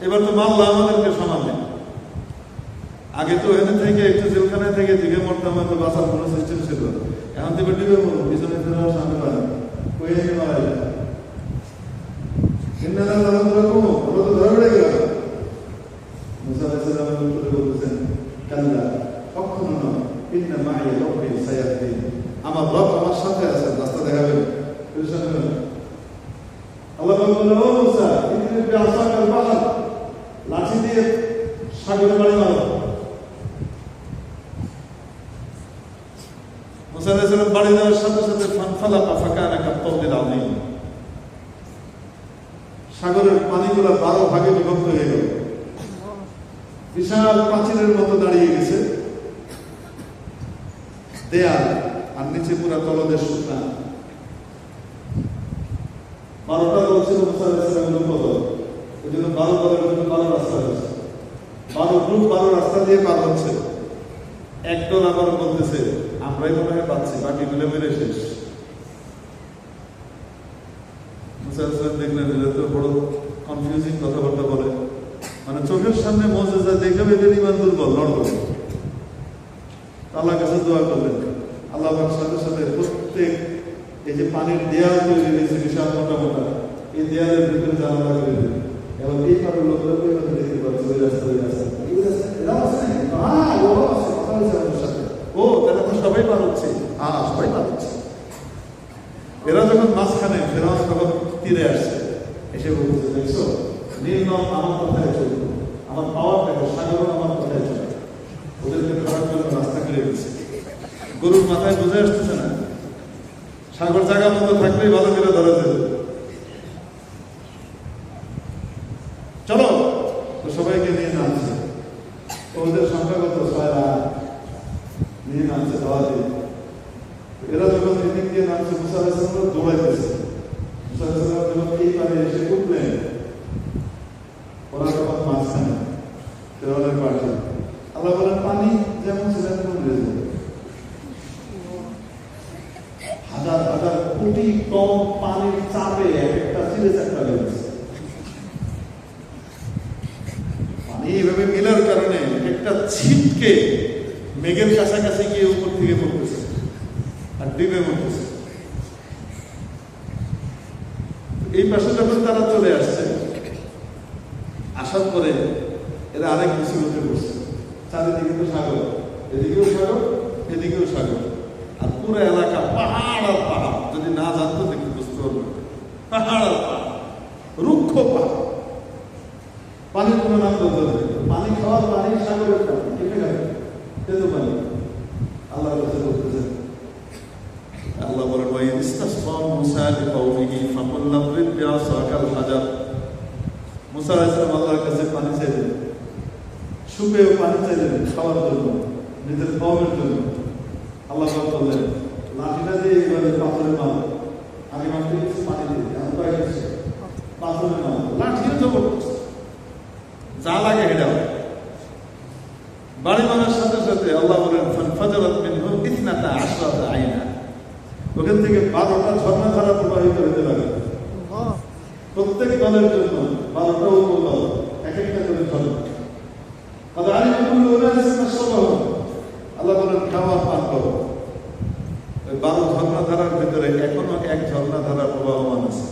[SPEAKER 1] এবার তো মাল্লা আমাদেরকে সমানে। আগে তো এখানে থেকে একটু জেলখানায় থেকে দিকে মরতাম, হয়তো বাঁচার কোনো সিস্টেম ছিল। এখন থেকে ডিবে মরো, পিছনে ফেরাও সামনে পারে কই মারা যায়। আমার রব আমার সাথে আছেন, রাস্তা দেখাবেন। আল্লাহ বললেন, ও মুসা, লাঠি দিয়ে সাগরে বাড়ি মারো। মুসা আলাইহিস সালাম বাড়ি দেওয়ার সাথে সাথে ফানফালাকা ফাকানা কাত-তাওদিল আযীম, সাগরের পানিগুলো 12 ভাগে বিভক্ত হয়ে গেল, বিশাল প্রাচীরের মতো দাঁড়িয়ে গেছে দেয়াল, আর নিচে পুরা তলদেশ শুকনা। 12টা দল ছিল মুসা আলাইহিস সালামের উপদল, এই জন্য 12 দলের জন্য 12 রাস্তা হয়েছে। 12 গ্রুপ 12 রাস্তা দিয়ে পার হচ্ছে। একদল আবার বলতেছে আমরাই মনে হয় পাচ্ছি, বাকিগুলো মেরে শেষ। মুসা আলাইহিস সালাম দেখলেন এরা তো বড় কনফিউজিং কথাবার্তা বলে, মানে চোখের সামনে মুজিজা দেখে এদের ঈমান দুর্বল, লড়বে। আল্লাহর কাছে দোয়া করলেন, আল্লাহ পাক সাথে সাথে প্রত্যেক এই যে পানির দেয়াল তৈরি হয়েছে বিশাল মোটা মোটা, এই দেয়ালের ভিতরে জানালা করে দিলেন, এবং এই পারের লোকরা দেখতে পাচ্ছে ওই রাস্তা, ওই রাস্তা, ও তারা তো সবাই পার হচ্ছে, সবাই পার হচ্ছে। এরা যখন মাঝখানে, ফেরাউন তখন তীরে আসছে, এসে বলছে, দেখছো নীল নদ আমার কথায় চলবে, আমার পাওয়ার দেখো, সাগর আমার কথায় চলে। ওদেরকে ধরার জন্য রাস্তা করে দিচ্ছে। গরুর মাথায় বুঝে আসতেছে না, সাগর জায়গা মতো থাকলেই ভালো করে ধরা যাবে। চলো, তো সবাইকে নিয়ে নামছে। ওদের সংখ্যাগত 6 লাখ নিয়ে নামছে দাওয়াতে। এরা যখন এদিক দিয়ে নামছে, মুসা আলাইহিস সালাম দৌড়াইতেছে। মুসা আলাইহিস সালাম যখন এই পারে এসে উঠলেন, ওরা তখন মাঝখানে ফেরাউনের পাশে। আল্লাহ বলেন, পানি যেমন ছিল তেমন রয়ে যাবে। হাজার হাজার কোটি টন পানির চাপে একটা চিড়ে চাকরা রয়েছে। পানি এইভাবে মিলার কারণে একটা ছিটকে মেঘের কাছাকাছি গিয়ে উপর থেকে পড়তেছে আর ডিবে মরতেছে। এই পাশে যখন তারা চলে আসছে, আসার পরে এরা আরেক মুসিবতে পড়ছে। চারিদিকে তো সাগর, এদিকেও সাগর, এদিকেও সাগর, আর পুরো এলাকা পাহাড় আর পাহাড়। যদি না জানতো দেখতে বুঝতে পারবে, পাহাড় আর পাহাড়, রুক্ষ পাহাড়। পানির কোনো নাম বলতে হবে, পানি খাওয়ার পানি, সাগরের পানি, কেটে গেল তেতো পানি। আল্লাহ কাছে বলতেছেন, আল্লাহ বলেন, ওয়া ইস্তাসকা মুসা লিকাওমিহি ফাকুল্লা ইদরিব বিআসাকাল হাজার। মুসা আলাইহিস সালাম আল্লাহর কাছে পানি চাইলেন, সুপেয় পানি চাইলেন খাওয়ার জন্য, নিজের খাওয়ার জন্য। আল্লাহ বললেন লাঠিটা দিয়ে এইভাবে পাথরে মারো, আগে মারতে গেছে পানি দিয়ে, এখন কয়েক পাথরে মারো, লাঠিও জবরদস্ত, যা লাগে এটা। বাড়ি মারার সাথে সাথে আল্লাহ বলেন ফানফাজারাত মিনহু ইসনাতা আশরাতা আইনা, ওখান থেকে 12টা ঝর্ণা ধারা প্রবাহিত হতে লাগে। প্রত্যেক দলের জন্য 12টা উপদল, এক একটা করে ঝর্ণা। আল্লাহ বলেন খাওয়া পান করো। 12 ঝর্ণা ধারার ভিতরে এখনো এক ঝর্ণা ধারা প্রবাহমান আছে।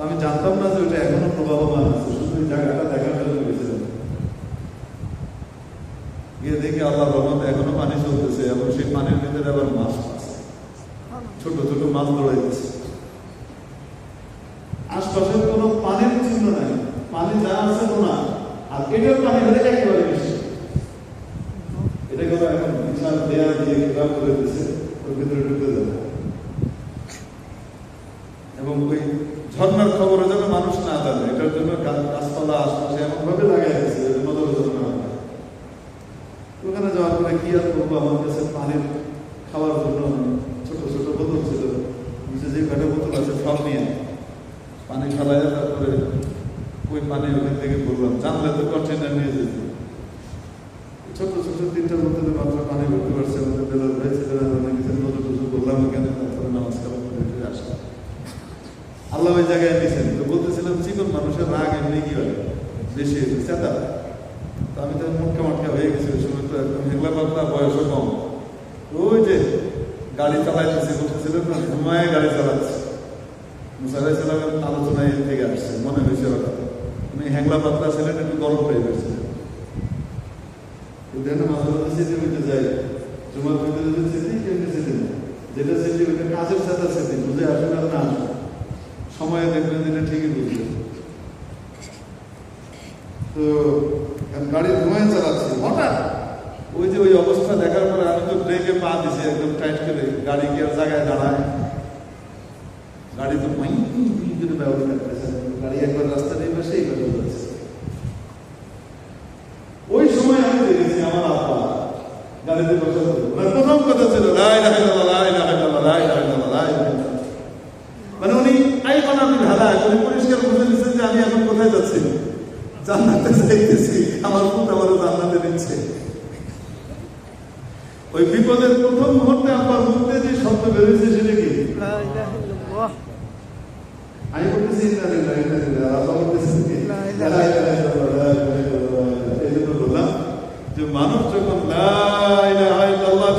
[SPEAKER 1] আমি জানতাম না যে ওটা এখনো প্রবাহমান আছে, শুধু এই জায়গাটা দেখার জন্য গেছিলাম। গিয়ে দেখি আল্লাহ রহমতে এখনো পানি চলতেছে, এবং সেই পানির ভিতরে আবার মাছ আছে, ছোট ছোট মাছ দৌড়াইতেছে। আশপাশের কোনো পানির চিহ্ন নাই, পানি যা আছে না, আর এটার পানি হলে একেবারে বেশি। এটা করে এখন বিশাল দেয়াল দিয়ে ঘেরাও করে দিচ্ছে, ওর ভিতরে ঢুকে যাবে। এবং ওই ঝর্ণার খবরে যেন মানুষ না জানে, এটার জন্য গাছপালা আশপাশে এমন ভাবে লাগাই দিচ্ছে নজর না। ওখানে যাওয়ার পরে কি আর করবো, আমার কাছে পানির খাওয়ার জন্য ছোট ছোট বোতল ছিল, যে কটা বোতল আছে সব নিয়ে পানি খাওয়াই, তারপরে ওই পানি ওখান থেকে বললাম, জানলে তো কন্টেনার নিয়ে যেত। ছোট ছোট 3টা বোতলে মাত্র পানি ভর্তি পারছে। আমাদের বেলাল ভাই ছেলেরা নজর টজর করলাম, কেন তারপরে নামাজ কালাম করে ফিরে আসলাম। আল্লাহ ওই জায়গায় নিয়েছেন। তো বলতেছিলাম চিকন মানুষের রাগ এমনি কি হয়, বেশি চেতা। তো আমি তো মুটকা মাটকা হয়ে গেছি ওই সময়, তো একদম হেগলা পাতলা, বয়সও কম। ওই যে গাড়ি চালাইতেছি বলতেছিলেন না, ঘুমায় গাড়ি চালাচ্ছে। মুসা আলাইহিস সালামের আলোচনায় থেকে আসছে, মনে হয়েছে ওটা উনি হ্যাংলা পাতলা ছিলেন, একটু গরম হয়ে গেছিলেন। মাঝে মাঝে স্মৃতি হইতে যায়, জুমার ভিতরে যদি স্মৃতি কেমনি স্মৃতি না, যেটা স্মৃতি ওইটা কাজের সাথে স্মৃতি, বুঝে আসবে আর না আসবে, সময়ে দেখবেন যেটা ঠিকই বুঝবে। তো গাড়ি ধোঁয়ায় চালাচ্ছি, হঠাৎ ওই যে ওই অবস্থা দেখার পরে আমি তো ব্রেকে পা দিছি একদম টাইট করে, গাড়ি কি আর জায়গায় দাঁড়ায়, গাড়ি তো করে ব্যবহার করতেছে, গাড়ি একবার রাস্তা নেই পাশে এই কথা বলছে। ওই সময় আমি দেখেছি আমার আব্বা গাড়িতে বসে, প্রথম কথা ছিল লা ইলাহা ইল্লাল্লাহ, লা ইলাহা ইল্লাল্লাহ, লা ইলাহা ইল্লাল্লাহ, লা ইলাহা ইল্লাল্লাহ। মানে উনি আপনি হালাক, উনি পরিষ্কার বুঝে নিচ্ছেন যে আমি এখন কোথায় যাচ্ছি, জান্নাতে যাইতেছি, আমার পুত আমারও জান্নাতে নিচ্ছে। ওই বিপদের প্রথম মুহূর্তে আব্বার মুখে যে শব্দ বেরোয়েছে সেটা কি? লা ইলাহা ইল্লাল্লাহ। আমি বলতেছি এই জন্য বললাম যে মানুষ যখন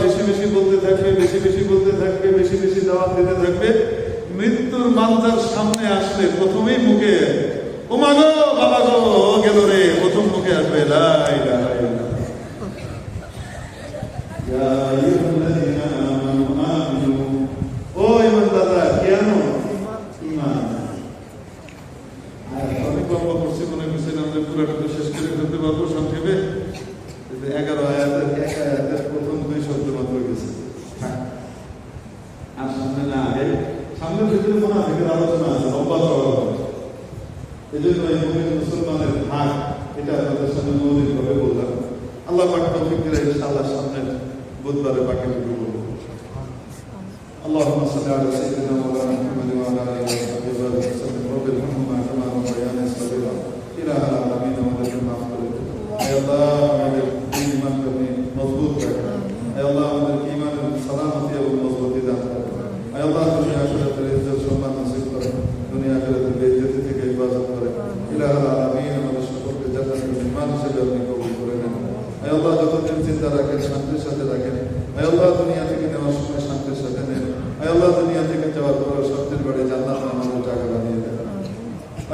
[SPEAKER 1] বেশি বেশি বলতে থাকবে, বেশি বেশি বলতে থাকবে, বেশি বেশি দাওয়াত দিতে থাকবে, মৃত্যুর মানজার সামনে আসলে প্রথমেই মুখে ও মা গো বাবা গো গেল রে, প্রথম মুখে আসবে লা ইলাহা ইল্লাল্লাহ। ও ইমানদাররা কেন ইমান, অনেক গল্প করছি, মনে করছিলাম যে পুরাটা তো শেষ করে ফেলতে পারবো সংক্ষেপে। 11 আয়াতের এক আয়াতের প্রথম 2 শব্দ মাত্র গেছে, আর সামনে না আগে, সামনের ভিতরে মুনাফিকের আলোচনা আছে, লম্বা চওড়া। এই জন্য এই মুমিন মুসলমানের ভাগ এটা আপনাদের সামনে মৌলিকভাবে বললাম। আল্লাহ পাক তৌফিক দিলে ইনশাআল্লাহ সামনের বুধবারে বাকি ভিডিও বলবো। اللهم صل على سيدنا مولانا محمد وعلى اله وصحبه وسلم. رب ارحمهما كما ربياني صغيرا. الى العالمين ولك المغفرة. يا الله আমাদের ঈমানকে মজবুত রাখো। يا الله আমাদের ঈমানের সালামতি এবং মজবুতি দান করো। يا الله দুনিয়া আখিরাতের ইজ্জত সম্মান নসিব করো, দুনিয়া আখিরাতের বেইজ্জতি থেকে হেফাজত করো। الى العالمين আমাদের সকলকে জান্নাতের মেহমান হিসেবে আপনি কবুল করে নেন। يا الله যতদিন চিন্তা রাখেন শান্তির সাথে রাখেন। يا الله দুনিয়া থেকে নেওয়ার সময় শান্তির সাথে নেন। يا الله দুনিয়া থেকে যাওয়ার পর শান্তির বাড়ি জান্নাত আমাদের জায়গা বানিয়ে দেন।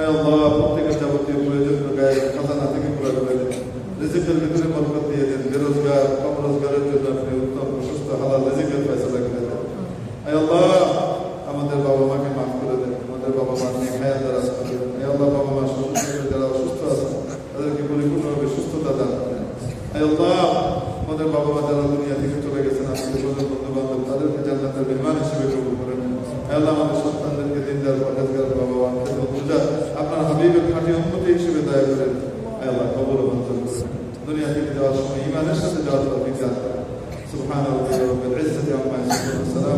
[SPEAKER 1] يا الله প্রত্যেকের যাবতীয় প্রয়োজন গায়ে খাজানা থেকে পুরো করে দেন। রিজিকের ভিতরে বরকত দিয়ে দেন। বেরোজগার কম রোজগারের জন্য আপনি উত্তম সুস্থ হালাল রিজিকের ফয়সালা করে দেন। يا الله আমাদের বাবা মাকে মাফ করে দেন, আমাদের বাবা মা নিয়ে হায়াত দারাজ করে দেন। يا الله বাবা মা যারা অসুস্থ আছে তাদেরকে পরিপূর্ণভাবে সুস্থতা দান করেন। يا الله আমাদের বাবা মা যারা দুনিয়া থেকে চলে গেছেন, আত্মীয় স্বজন বন্ধু বান্ধব তাদেরকে জান্নাতের মেহমান হিসেবে কবুল করে নেন। আল্লাহ আমাদের সন্তানদেরকে দিনদার পরহেজগার বাবা মা আপনার হাবিবের খাঁটি উম্মতি হিসেবে দয়া করেন। আয় আল্লাহ কবর মঞ্জুর করেন। দুনিয়া থেকে যাওয়ার সময় ঈমানের সাথে যাওয়ার তৌফিক দান করেন। সুবহান রাব্বিকা রব্বিল ইজ্জাতি আম্মা ইয়াসিফুন।